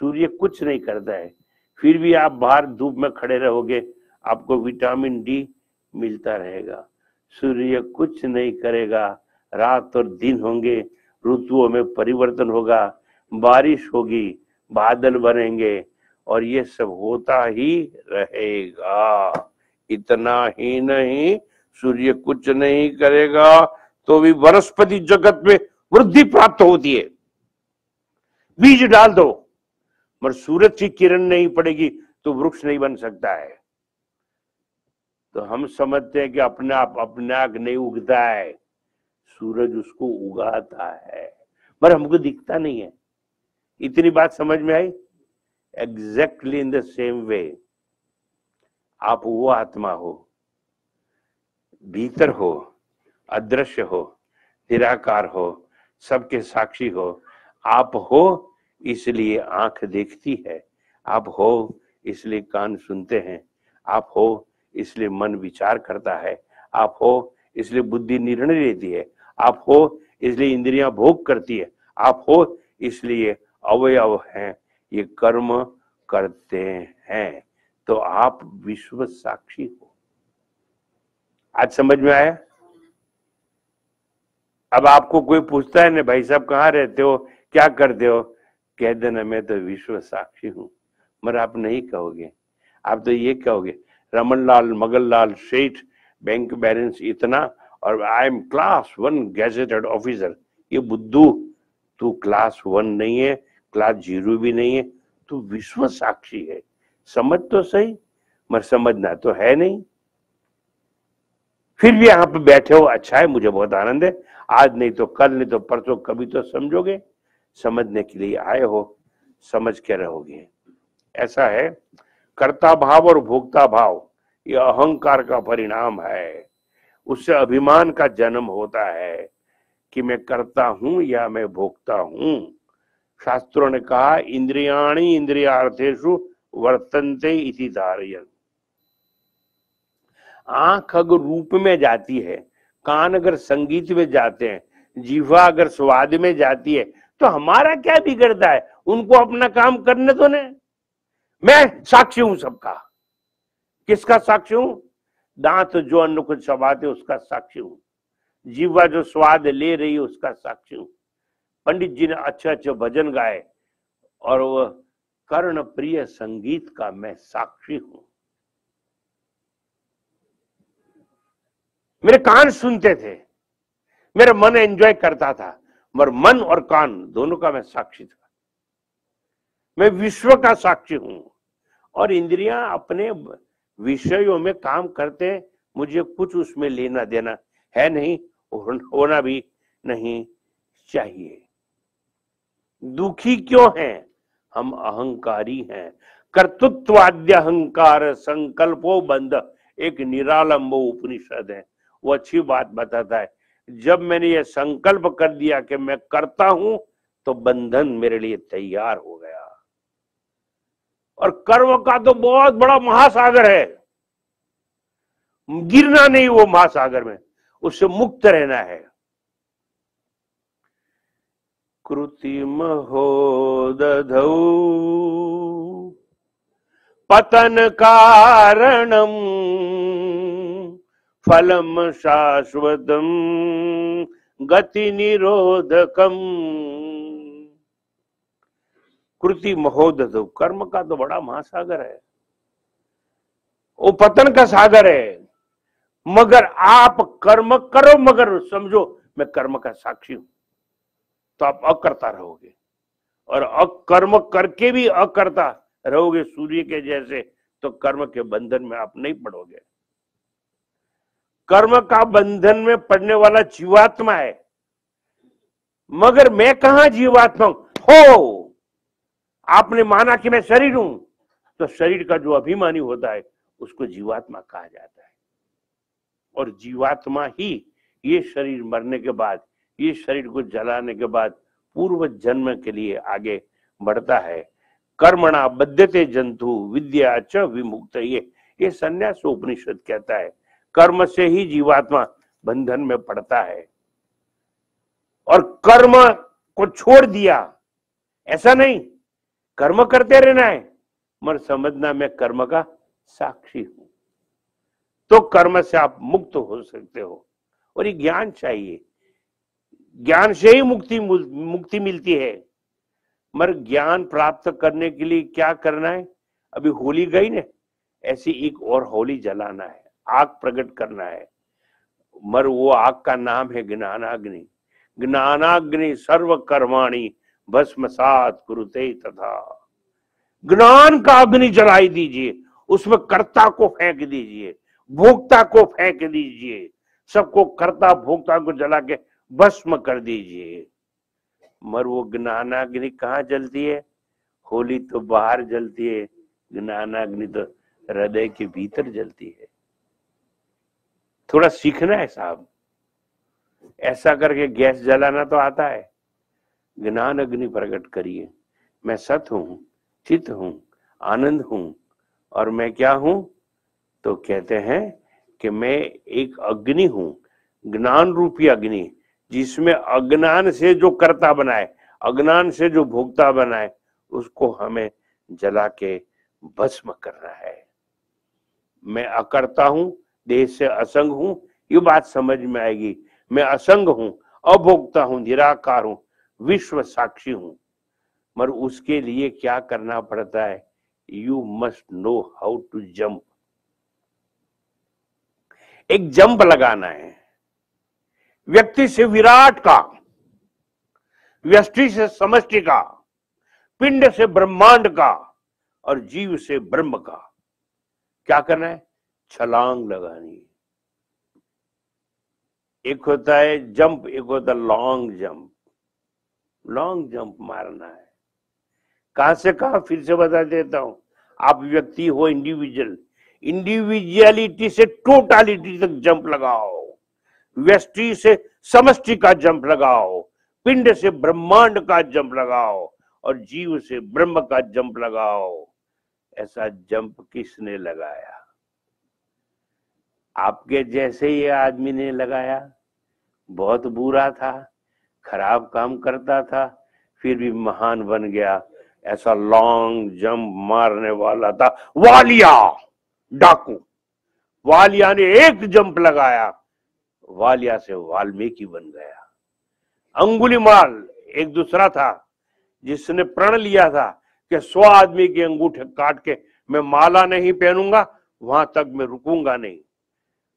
सूर्य कुछ नहीं करता है, फिर भी आप बाहर धूप में खड़े रहोगे, आपको विटामिन डी मिलता रहेगा। सूर्य कुछ नहीं करेगा, रात और दिन होंगे, ऋतुओं में परिवर्तन होगा, बारिश होगी, बादल बनेंगे और ये सब होता ही रहेगा। इतना ही नहीं, सूर्य कुछ नहीं करेगा तो भी वनस्पति जगत में वृद्धि प्राप्त होती है। बीज डाल दो मगर सूरज की किरण नहीं पड़ेगी तो वृक्ष नहीं बन सकता है। तो हम समझते हैं कि अपने आप नहीं उगता है, सूरज उसको उगाता है, मगर हमको दिखता नहीं है। इतनी बात समझ में आई। Exactly in the same way आप वो आत्मा हो, भीतर हो, अदृश्य हो, निराकार हो, सबके साक्षी हो। आप हो इसलिए आंख देखती है, आप हो इसलिए कान सुनते हैं, आप हो इसलिए मन विचार करता है, आप हो इसलिए बुद्धि निर्णय लेती है, आप हो इसलिए इंद्रियां भोग करती है, आप हो इसलिए अवयव हैं, ये कर्म करते हैं। तो आप विश्व साक्षी हो। आज समझ में आया। अब आपको कोई पूछता है ना, भाई साहब कहाँ रहते हो, क्या करते हो, कह देना मैं तो विश्व साक्षी हूं। मगर आप नहीं कहोगे, आप तो ये कहोगे रमन लाल मगन लाल सेठ बैंक बैलेंस इतना और I am class 1 gazetted officer. ये बुद्धू, तू क्लास 1 नहीं है, क्लास 0 भी नहीं है, तू विश्व साक्षी है। समझ तो सही, मगर समझना तो है नहीं। फिर भी यहाँ पे बैठे हो, अच्छा है, मुझे बहुत आनंद है। आज नहीं तो कल, नहीं तो परसों, कभी तो समझोगे। समझने के लिए आए हो, समझ के रहोगे। ऐसा है, कर्ता भाव और भोक्ता भाव ये अहंकार का परिणाम है। उससे अभिमान का जन्म होता है कि मैं करता हूं या मैं भोगता हूं। शास्त्रों ने कहा इंद्रियाणि इंद्रियार्थेषु वर्तन्ते इति धारयन्। आंख अगर रूप में जाती है, कान अगर संगीत में जाते हैं, जीवा अगर स्वाद में जाती है, तो हमारा क्या बिगड़ता है, उनको अपना काम करने दो ना। मैं साक्षी हूं सबका। किसका साक्षी हूं? दांत जो अन्न को चबाते उसका साक्षी हूं, जीवा जो स्वाद ले रही है उसका साक्षी हूं, पंडित जी ने अच्छे अच्छे भजन गाए और वह कर्ण प्रिय संगीत का मैं साक्षी हूं। मेरे कान सुनते थे, मेरा मन एंजॉय करता था, मगर मन और कान दोनों का मैं साक्षी था। मैं विश्व का साक्षी हूं और इंद्रियां अपने विषयों में काम करते हैं, मुझे कुछ उसमें लेना देना है नहीं, होना भी नहीं चाहिए। दुखी क्यों हैं? हम अहंकारी हैं। कर्तृत्वाद्य अहंकार संकल्पो बंध एक निरालंबो उपनिषद है, वो अच्छी बात बताता है। जब मैंने ये संकल्प कर दिया कि मैं करता हूं तो बंधन मेरे लिए तैयार हो गया। और कर्म का तो बहुत बड़ा महासागर है, गिरना नहीं वो महासागर में, उससे मुक्त रहना है। कृत्रिम हो दधौ पतन कारणम फलम शाश्वतम गति निरोधकम। कृति महोदधो, कर्म का तो बड़ा महासागर है, वो पतन का सागर है। मगर आप कर्म करो, मगर समझो मैं कर्म का साक्षी हूं, तो आप अकर्ता रहोगे। और अकर्म करके भी अकर्ता रहोगे सूर्य के जैसे, तो कर्म के बंधन में आप नहीं पड़ोगे। कर्म का बंधन में पड़ने वाला जीवात्मा है, मगर मैं कहां जीवात्मा हो। आपने माना कि मैं शरीर हूं, तो शरीर का जो अभिमानी होता है उसको जीवात्मा कहा जाता है। और जीवात्मा ही ये शरीर मरने के बाद, ये शरीर को जलाने के बाद पूर्व जन्म के लिए आगे बढ़ता है। कर्मणा बध्यते जंतु विद्या च विमुक्त, ये संन्यास उपनिषद कहता है। कर्म से ही जीवात्मा बंधन में पड़ता है। और कर्म को छोड़ दिया ऐसा नहीं, कर्म करते रहना है, मगर समझना मैं कर्म का साक्षी हूं, तो कर्म से आप मुक्त हो सकते हो। और ये ज्ञान चाहिए, ज्ञान से ही मुक्ति मिलती है। मगर ज्ञान प्राप्त करने के लिए क्या करना है? अभी होली गई ना, ऐसी एक और होली जलाना है, आग प्रकट करना है। मगर वो आग का नाम है ज्ञानाग्नि। ज्ञानाग्नि सर्व कर्माणि भस्मसात कुरुते तथा। ज्ञान का अग्नि जलाई दीजिए, उसमें कर्ता को फेंक दीजिए, भोक्ता को फेंक दीजिए, सबको कर्ता भोक्ता को जला के भस्म कर दीजिए। मगर वो ज्ञानाग्नि कहाँ जलती है? होली तो बाहर जलती है, ज्ञानाग्नि तो हृदय के भीतर जलती है। थोड़ा सीखना है साहब, ऐसा करके गैस जलाना तो आता है। ज्ञान अग्नि प्रकट करिए, मैं सत हूं, चित हूं, आनंद हूं, और मैं क्या हूं? तो कहते हैं कि मैं एक अग्नि हूं, ज्ञान रूपी अग्नि, जिसमें अज्ञान से जो कर्ता बनाए, अज्ञान से जो भोक्ता बनाए, उसको हमें जला के भस्म करना है। मैं अकर्ता हूं, देह से असंग हूं, ये बात समझ में आएगी। मैं असंग हूं, अभोक्ता हूं, निराकार हूं, विश्व साक्षी हूं। मगर उसके लिए क्या करना पड़ता है? You must know how to jump. एक जंप लगाना है, व्यक्ति से विराट का, व्यष्टि से समष्टि का, पिंड से ब्रह्मांड का, और जीव से ब्रह्म का। क्या करना है? छलांग लगानी। एक होता है जंप, एक होता है लॉन्ग जंप। लॉन्ग जंप मारना है। कहां से कहां फिर से बता देता हूं। आप व्यक्ति हो, इंडिविजुअल, इंडिविजुअलिटी से टोटालिटी तक जंप लगाओ, व्यष्टि से समष्टि का जंप लगाओ, पिंड से ब्रह्मांड का जंप लगाओ, और जीव से ब्रह्म का जंप लगाओ। ऐसा जंप किसने लगाया? आपके जैसे ये आदमी ने लगाया। बहुत बुरा था, खराब काम करता था, फिर भी महान बन गया। ऐसा लॉन्ग जंप मारने वाला था वालिया, डाकू। वालिया ने एक जंप लगाया, वालिया से वाल्मीकि बन गया। अंगुलीमाल एक दूसरा था, जिसने प्रण लिया था कि 100 आदमी के अंगूठे काट के मैं माला नहीं पहनूंगा, वहां तक मैं रुकूंगा नहीं।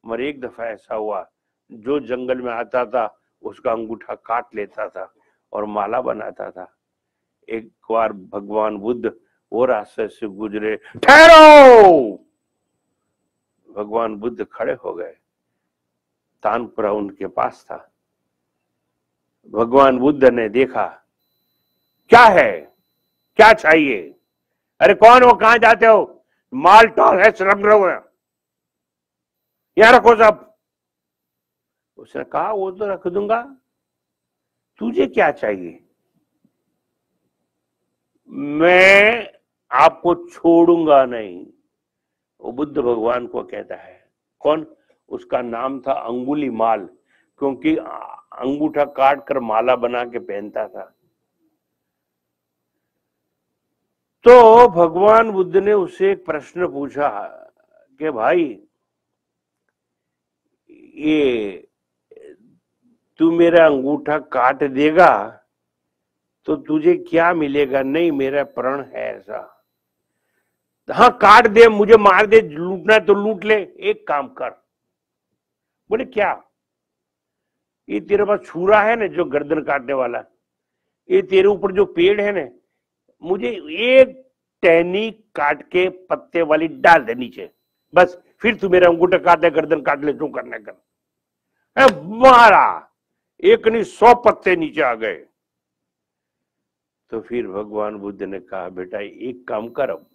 मगर एक दफा ऐसा हुआ, जो जंगल में आता था उसका अंगूठा काट लेता था और माला बनाता था। एक बार भगवान बुद्ध वो रास्ते से गुजरे, ठहरो। भगवान बुद्ध खड़े हो गए, तानपुरा उनके पास था। भगवान बुद्ध ने देखा, क्या है, क्या चाहिए? अरे कौन हो, कहां जाते हो? माल टॉल है, रख रहे हो, यहां रखो सब। उसने कहा वो तो रख दूंगा, तुझे क्या चाहिए? मैं आपको छोड़ूंगा नहीं, वो बुद्ध भगवान को कहता है। कौन? उसका नाम था अंगुलीमाल, क्योंकि अंगूठा काट कर माला बना के पहनता था। तो भगवान बुद्ध ने उससे एक प्रश्न पूछा कि भाई, ये तू मेरा अंगूठा काट देगा तो तुझे क्या मिलेगा? नहीं, मेरा प्रण है ऐसा। हाँ, काट दे, मुझे मार दे, लूटना है तो लूट ले, एक काम कर। बोले क्या? ये तेरे पास छुरा है ना जो गर्दन काटने वाला, ये तेरे ऊपर जो पेड़ है ना, मुझे एक टहनी काट के पत्ते वाली डाल दे नीचे, बस, फिर तू मेरा अंगूठा काट दे, गर्दन काट ले, जो करना कर। मारा, एक नहीं 100 पत्ते नीचे आ गए। तो फिर भगवान बुद्ध ने कहा, बेटा एक काम कर, अब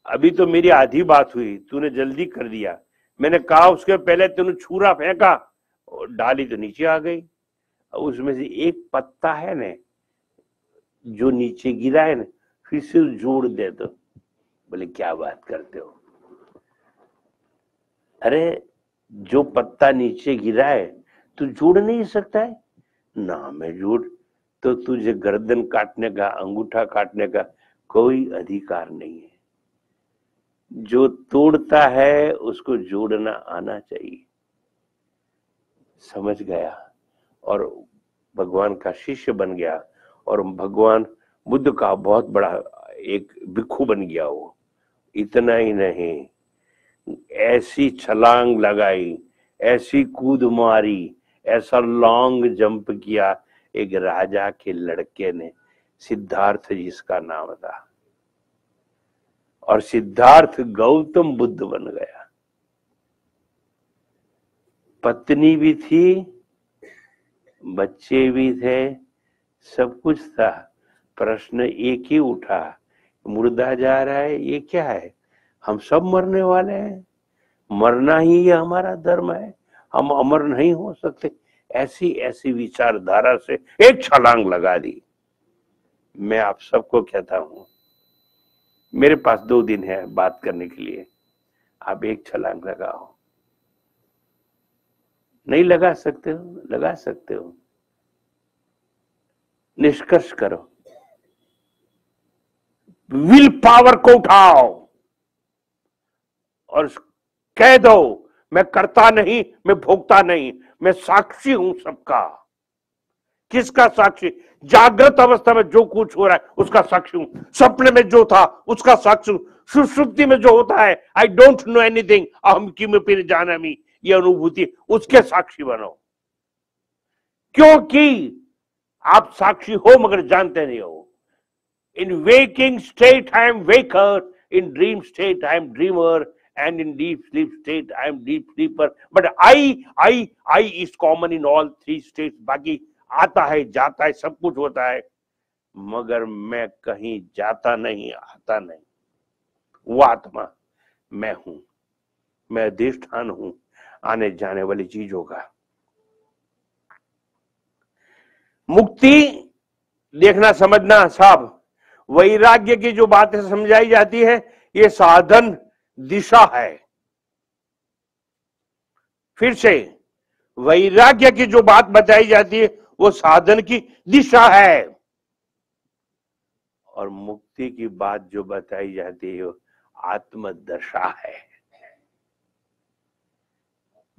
अभी तो मेरी आधी बात हुई, तूने जल्दी कर दिया। मैंने कहा उसके पहले तूने छुरा फेंका और डाली तो नीचे आ गई। उसमें से एक पत्ता है ना जो नीचे गिरा है ना, फिर से जोड़ दे दो। बोले क्या बात करते हो? अरे जो पत्ता नीचे गिरा है तू जोड़ नहीं सकता है ना? मैं जोड़, तो तुझे गर्दन काटने का, अंगूठा काटने का कोई अधिकार नहीं है। जो तोड़ता है उसको जोड़ना आना चाहिए। समझ गया और भगवान का शिष्य बन गया और भगवान बुद्ध का बहुत बड़ा एक भिक्षु बन गया वो। इतना ही नहीं, ऐसी छलांग लगाई, ऐसी कूद मारी, ऐसा लॉन्ग जंप किया, एक राजा के लड़के ने, सिद्धार्थ जिसका नाम था, और सिद्धार्थ गौतम बुद्ध बन गया। पत्नी भी थी, बच्चे भी थे, सब कुछ था। प्रश्न एक ही उठा, मुर्दा जा रहा है, ये क्या है? हम सब मरने वाले हैं, मरना ही ये हमारा धर्म है, हम अमर नहीं हो सकते। ऐसी ऐसी विचारधारा से एक छलांग लगा दी। मैं आप सबको कहता हूं, मेरे पास 2 दिन है बात करने के लिए, आप एक छलांग लगाओ। नहीं लगा सकते हो? लगा सकते हो। निष्कर्ष करो, विल पावर को उठाओ और कह दो, मैं करता नहीं, मैं भोगता नहीं, मैं साक्षी हूं सबका। किसका साक्षी? जागृत अवस्था में जो कुछ हो रहा है उसका साक्षी हूं, सपने में जो था उसका साक्षी हूं, सुषुप्ति में जो होता है, आई डोंट नो एनीथिंग, अहम किमपि न जानामि, ये अनुभूति, उसके साक्षी बनो। क्योंकि आप साक्षी हो मगर जानते नहीं हो। In waking state I am waker, in dream state I am dreamer, and in deep sleep state I am deep sleeper, but I is common in all 3 states। बाकी आता है, जाता है, सब कुछ होता है, मगर मैं कहीं जाता नहीं, आता नहीं। वो आत्मा मैं हूं, मैं अधिष्ठान हूं आने जाने वाली चीजों का। मुक्ति देखना समझना साहब, वैराग्य की जो बातें समझाई जाती है ये साधन दिशा है। फिर से, वैराग्य की जो बात बताई जाती है वो साधन की दिशा है, और मुक्ति की बात जो बताई जाती है वो आत्मदशा है।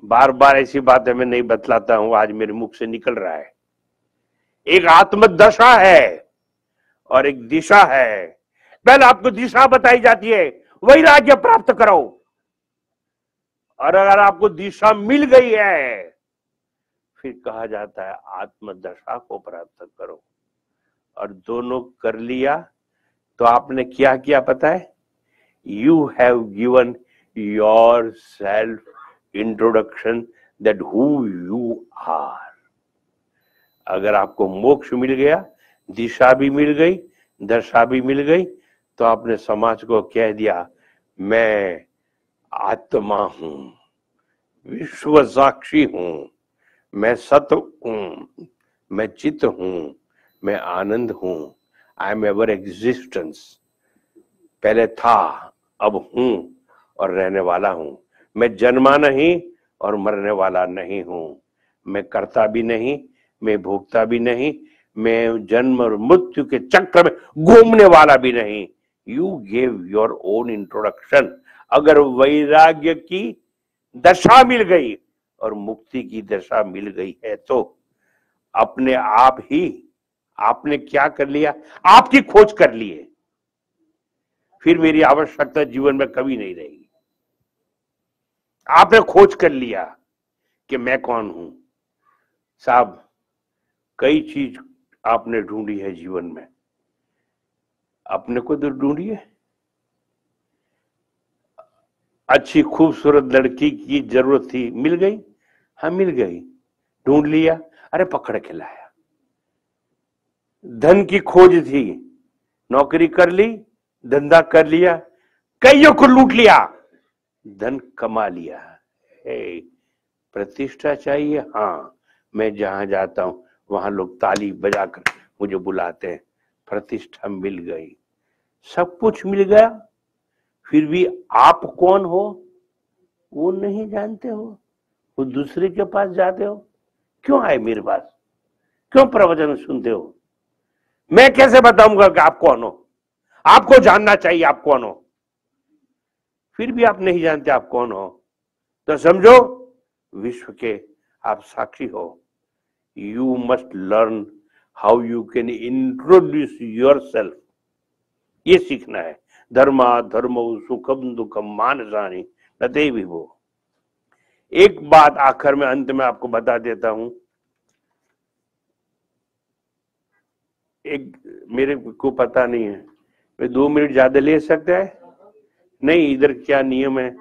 बार बार ऐसी बातें मैं नहीं बतलाता हूं, आज मेरे मुख से निकल रहा है। एक आत्मदशा है और एक दिशा है। पहले आपको दिशा बताई जाती है, वैराग्य प्राप्त करो, और अगर आपको दिशा मिल गई है फिर कहा जाता है आत्मदशा को प्राप्त करो। और दोनों कर लिया तो आपने क्या किया पता है? You have given your self introduction that who you are. अगर आपको मोक्ष मिल गया, दिशा भी मिल गई, दशा भी मिल गई, तो आपने समाज को कह दिया मैं आत्मा हूं, विश्व साक्षी हूं, मैं सत्य हूं, मैं चित्त हूं, मैं आनंद हूं, आई एम एवर एग्जिस्टेंस। पहले था, अब हूं और रहने वाला हूं। मैं जन्मा नहीं और मरने वाला नहीं हूं। मैं करता भी नहीं, मैं भोगता भी नहीं, मैं जन्म और मृत्यु के चक्र में घूमने वाला भी नहीं। You gave your own introduction. अगर वैराग्य की दशा मिल गई और मुक्ति की दशा मिल गई है तो अपने आप ही आपने क्या कर लिया? आपकी खोज कर ली है, फिर मेरी आवश्यकता जीवन में कभी नहीं रहेगी। आपने खोज कर लिया कि मैं कौन हूं। साहब, कई चीज आपने ढूंढी है जीवन में, अपने को तो ढूंढिए। अच्छी खूबसूरत लड़की की जरूरत थी, मिल गई? हाँ मिल गई। ढूंढ लिया? अरे पकड़ के लाया। धन की खोज थी, नौकरी कर ली, धंधा कर लिया, कईयों को लूट लिया, धन कमा लिया। प्रतिष्ठा चाहिए? हाँ, मैं जहां जाता हूं वहां लोग ताली बजाकर मुझे बुलाते हैं। प्रतिष्ठा मिल गई, सब कुछ मिल गया, फिर भी आप कौन हो वो नहीं जानते हो। वो दूसरे के पास जाते हो। क्यों आए मेरे पास? क्यों प्रवचन सुनते हो? मैं कैसे बताऊंगा कि आप कौन हो? आपको जानना चाहिए आप कौन हो। फिर भी आप नहीं जानते आप कौन हो, तो समझो विश्व के आप साक्षी हो। You must learn how you can introduce your self, ये सीखना है। धर्मा धर्मो सुखम दुखम मानसानि न ते विभो। एक बात आखिर में अंत में आपको बता देता हूं। एक मेरे को पता नहीं है, मैं 2 मिनट ज्यादा ले सकता है? नहीं, इधर क्या नियम है,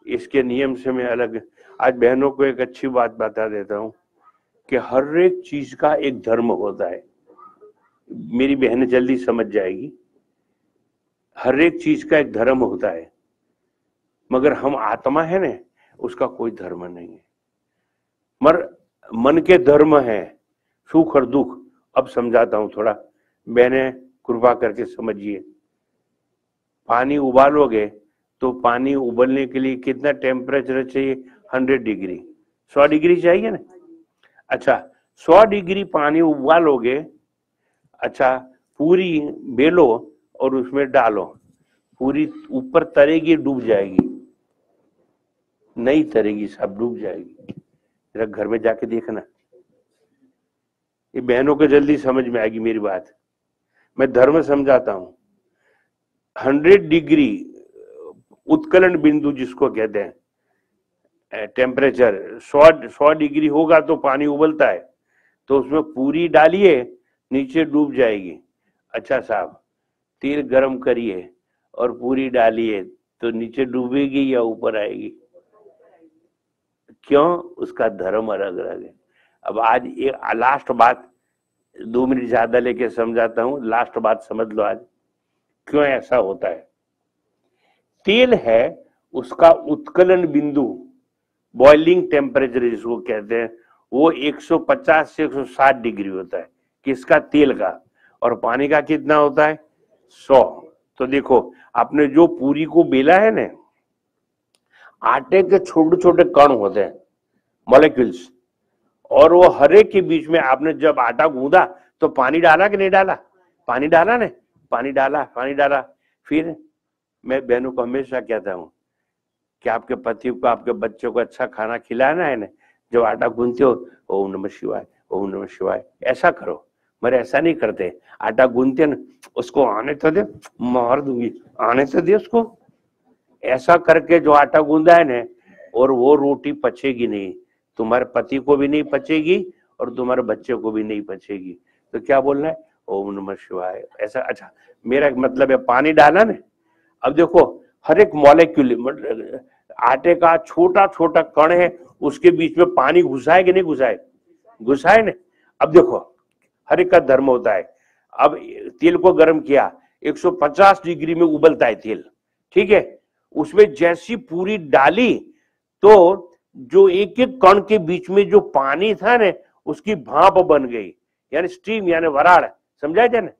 इसके नियम से मैं अलग। आज बहनों को एक अच्छी बात बता देता हूं कि हर एक चीज का एक धर्म होता है। मेरी बहन जल्दी समझ जाएगी। हर एक चीज का एक धर्म होता है, मगर हम आत्मा है ना, उसका कोई धर्म नहीं है। मगर मन के धर्म है सुख और दुख। अब समझाता हूं थोड़ा, बहने कृपा करके समझिए। पानी उबालोगे तो पानी उबलने के लिए कितना टेम्परेचर चाहिए? 100 डिग्री, 100 डिग्री चाहिए ना। अच्छा, 100 डिग्री पानी उबालोगे, अच्छा पूरी बेलो और उसमें डालो, पूरी ऊपर तरेगी डूब जाएगी? नहीं तरेगी साहब, डूब जाएगी। जरा घर में जाके देखना, ये बहनों को जल्दी समझ में आएगी मेरी बात। मैं धर्म समझाता हूं। 100 डिग्री उत्कलन बिंदु जिसको कहते हैं, टेम्परेचर 100 डिग्री होगा तो पानी उबलता है, तो उसमें पूरी डालिए, नीचे डूब जाएगी। अच्छा साहब, तेल गरम करिए और पूरी डालिए तो नीचे डूबेगी या ऊपर आएगी? क्यों? उसका धर्म अलग अलग है। अब आज एक लास्ट बात, 2 मिनट ज्यादा लेके समझाता हूं, लास्ट बात समझ लो आज क्यों ऐसा होता है। तेल है, उसका उत्कलन बिंदु, बॉइलिंग टेम्परेचर जिसको कहते हैं, वो 150 से 160 डिग्री होता है। किसका? तेल का। और पानी का कितना होता है? 100। तो देखो, आपने जो पूरी को बेला है ना, आटे के छोटे छोटे कण होते हैं, मॉलिक्यूल्स, और वो हर एक के बीच में आपने जब आटा गूंदा तो पानी डाला कि नहीं डाला? पानी डाला ना, पानी डाला, पानी डाला। फिर मैं बहनों को हमेशा कहता हूं कि आपके पति को, आपके बच्चों को अच्छा खाना खिलाना है ना, जब आटा गूंथते हो ओम नमः शिवाय, ओम नमः शिवाय ऐसा करो। मगर ऐसा नहीं करते, आटा गूंथते ना, उसको आने तो दे, मार दूंगी, आने तो दे उसको। ऐसा करके जो आटा गूंदा है ना, और वो रोटी पचेगी नहीं, तुम्हारे पति को भी नहीं पचेगी और तुम्हारे बच्चे को भी नहीं पचेगी। तो क्या बोलना है? ओम नमः शिवाय ऐसा। अच्छा, मेरा मतलब है पानी डाला ना, अब देखो हर एक मॉलिक्यूल, आटे का छोटा छोटा कण है, उसके बीच में पानी घुसाए कि नहीं घुसाए? घुसाए ना। अब देखो हर एक का धर्म होता है। अब तेल को गर्म किया, 150 डिग्री में उबलता है तेल, ठीक है। उसमें जैसी पूरी डाली तो जो एक एक कण के बीच में जो पानी था ना, उसकी भाप बन गई, यानी स्टीम, यानी वराड़, समझा जाए ना।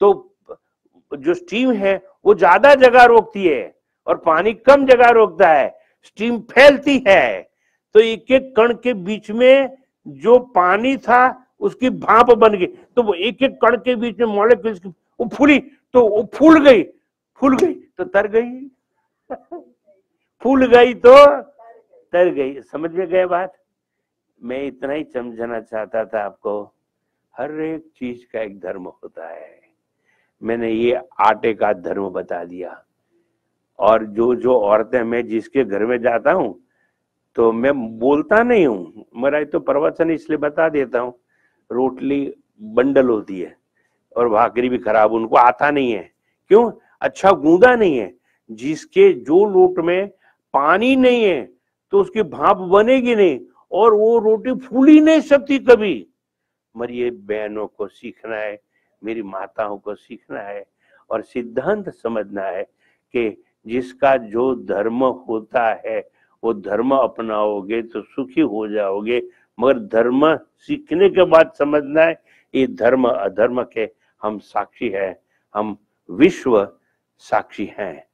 तो जो स्टीम है वो ज्यादा जगह रोकती है और पानी कम जगह रोकता है, स्टीम फैलती है। तो एक एक कण के बीच में जो पानी था उसकी भाप बन गई, तो वो एक एक कण के बीच में मॉलिक्यूल्स वो फूली, तो वो फूल गई, फूल गई तो तर गई फूल गई तो तर गई। समझ में गए बात? मैं इतना ही समझाना चाहता था आपको। हर एक चीज का एक धर्म होता है। मैंने ये आटे का धर्म बता दिया। और जो औरतें, मैं जिसके घर में जाता हूँ तो मैं बोलता नहीं हूँ, मेरा तो प्रवचन इसलिए बता देता हूँ। रोटली बंडल होती है और भाकरी भी खराब, उनको आता नहीं है। क्यों? अच्छा गूंदा नहीं है। जिसके जो लोट में पानी नहीं है तो उसकी भाप बनेगी नहीं और वो रोटी फूल ही नहीं सकती कभी। मेरी बहनों को सीखना है, मेरी माताओं को सीखना है और सिद्धांत समझना है कि जिसका जो धर्म होता है वो धर्म अपनाओगे तो सुखी हो जाओगे। मगर धर्म सीखने के बाद समझना है ये धर्म अधर्म के हम साक्षी हैं, हम विश्व साक्षी हैं।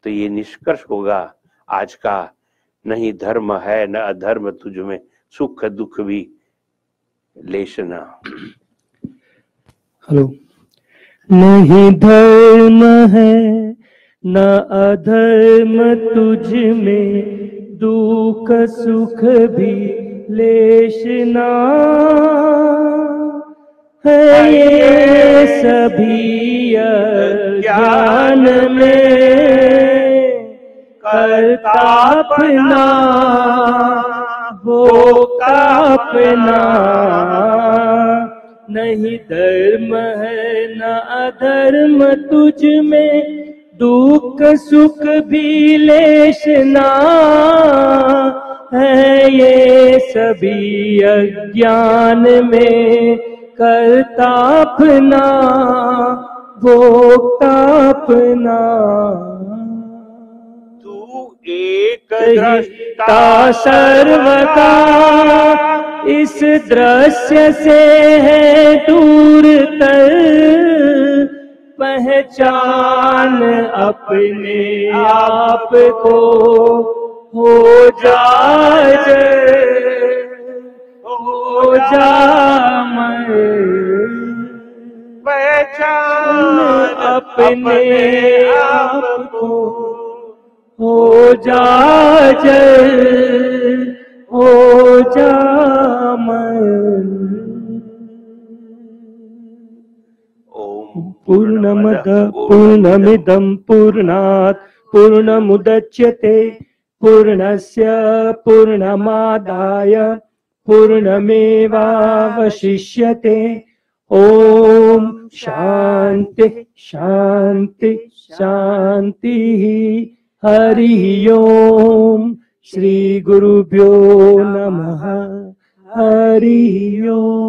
तो ये निष्कर्ष होगा आज का, नहीं धर्म है न अधर्म तुझ में, सुख दुख भी लेशना। हेलो। नहीं धर्म है न अधर्म तुझ में, दुख सुख भी लेशना है ये सभी अज्ञान में, करता अपना भोगता अपना। नहीं धर्म है न अधर्म तुझ में, दुख सुख भी लेशना है ये सभी अज्ञान में, करता अपना भोगता अपना। तू एक दृष्टा सर्वदा इस दृश्य से है दूर तर, पहचान अपने आप को हो जाए, हो जा मन। पहचान अपने आप को हो जा जल, हो जा मन। पूर्णमद पूर्णमिदं पूर्णात् पूर्णमुदच्यते, पूर्णस्य पूर्णमादाय पूर्णमेवावशिष्यते। ओम शांति शांति शांति। हरि ओम। श्री गुरुभ्यो नमः। हरि ओम।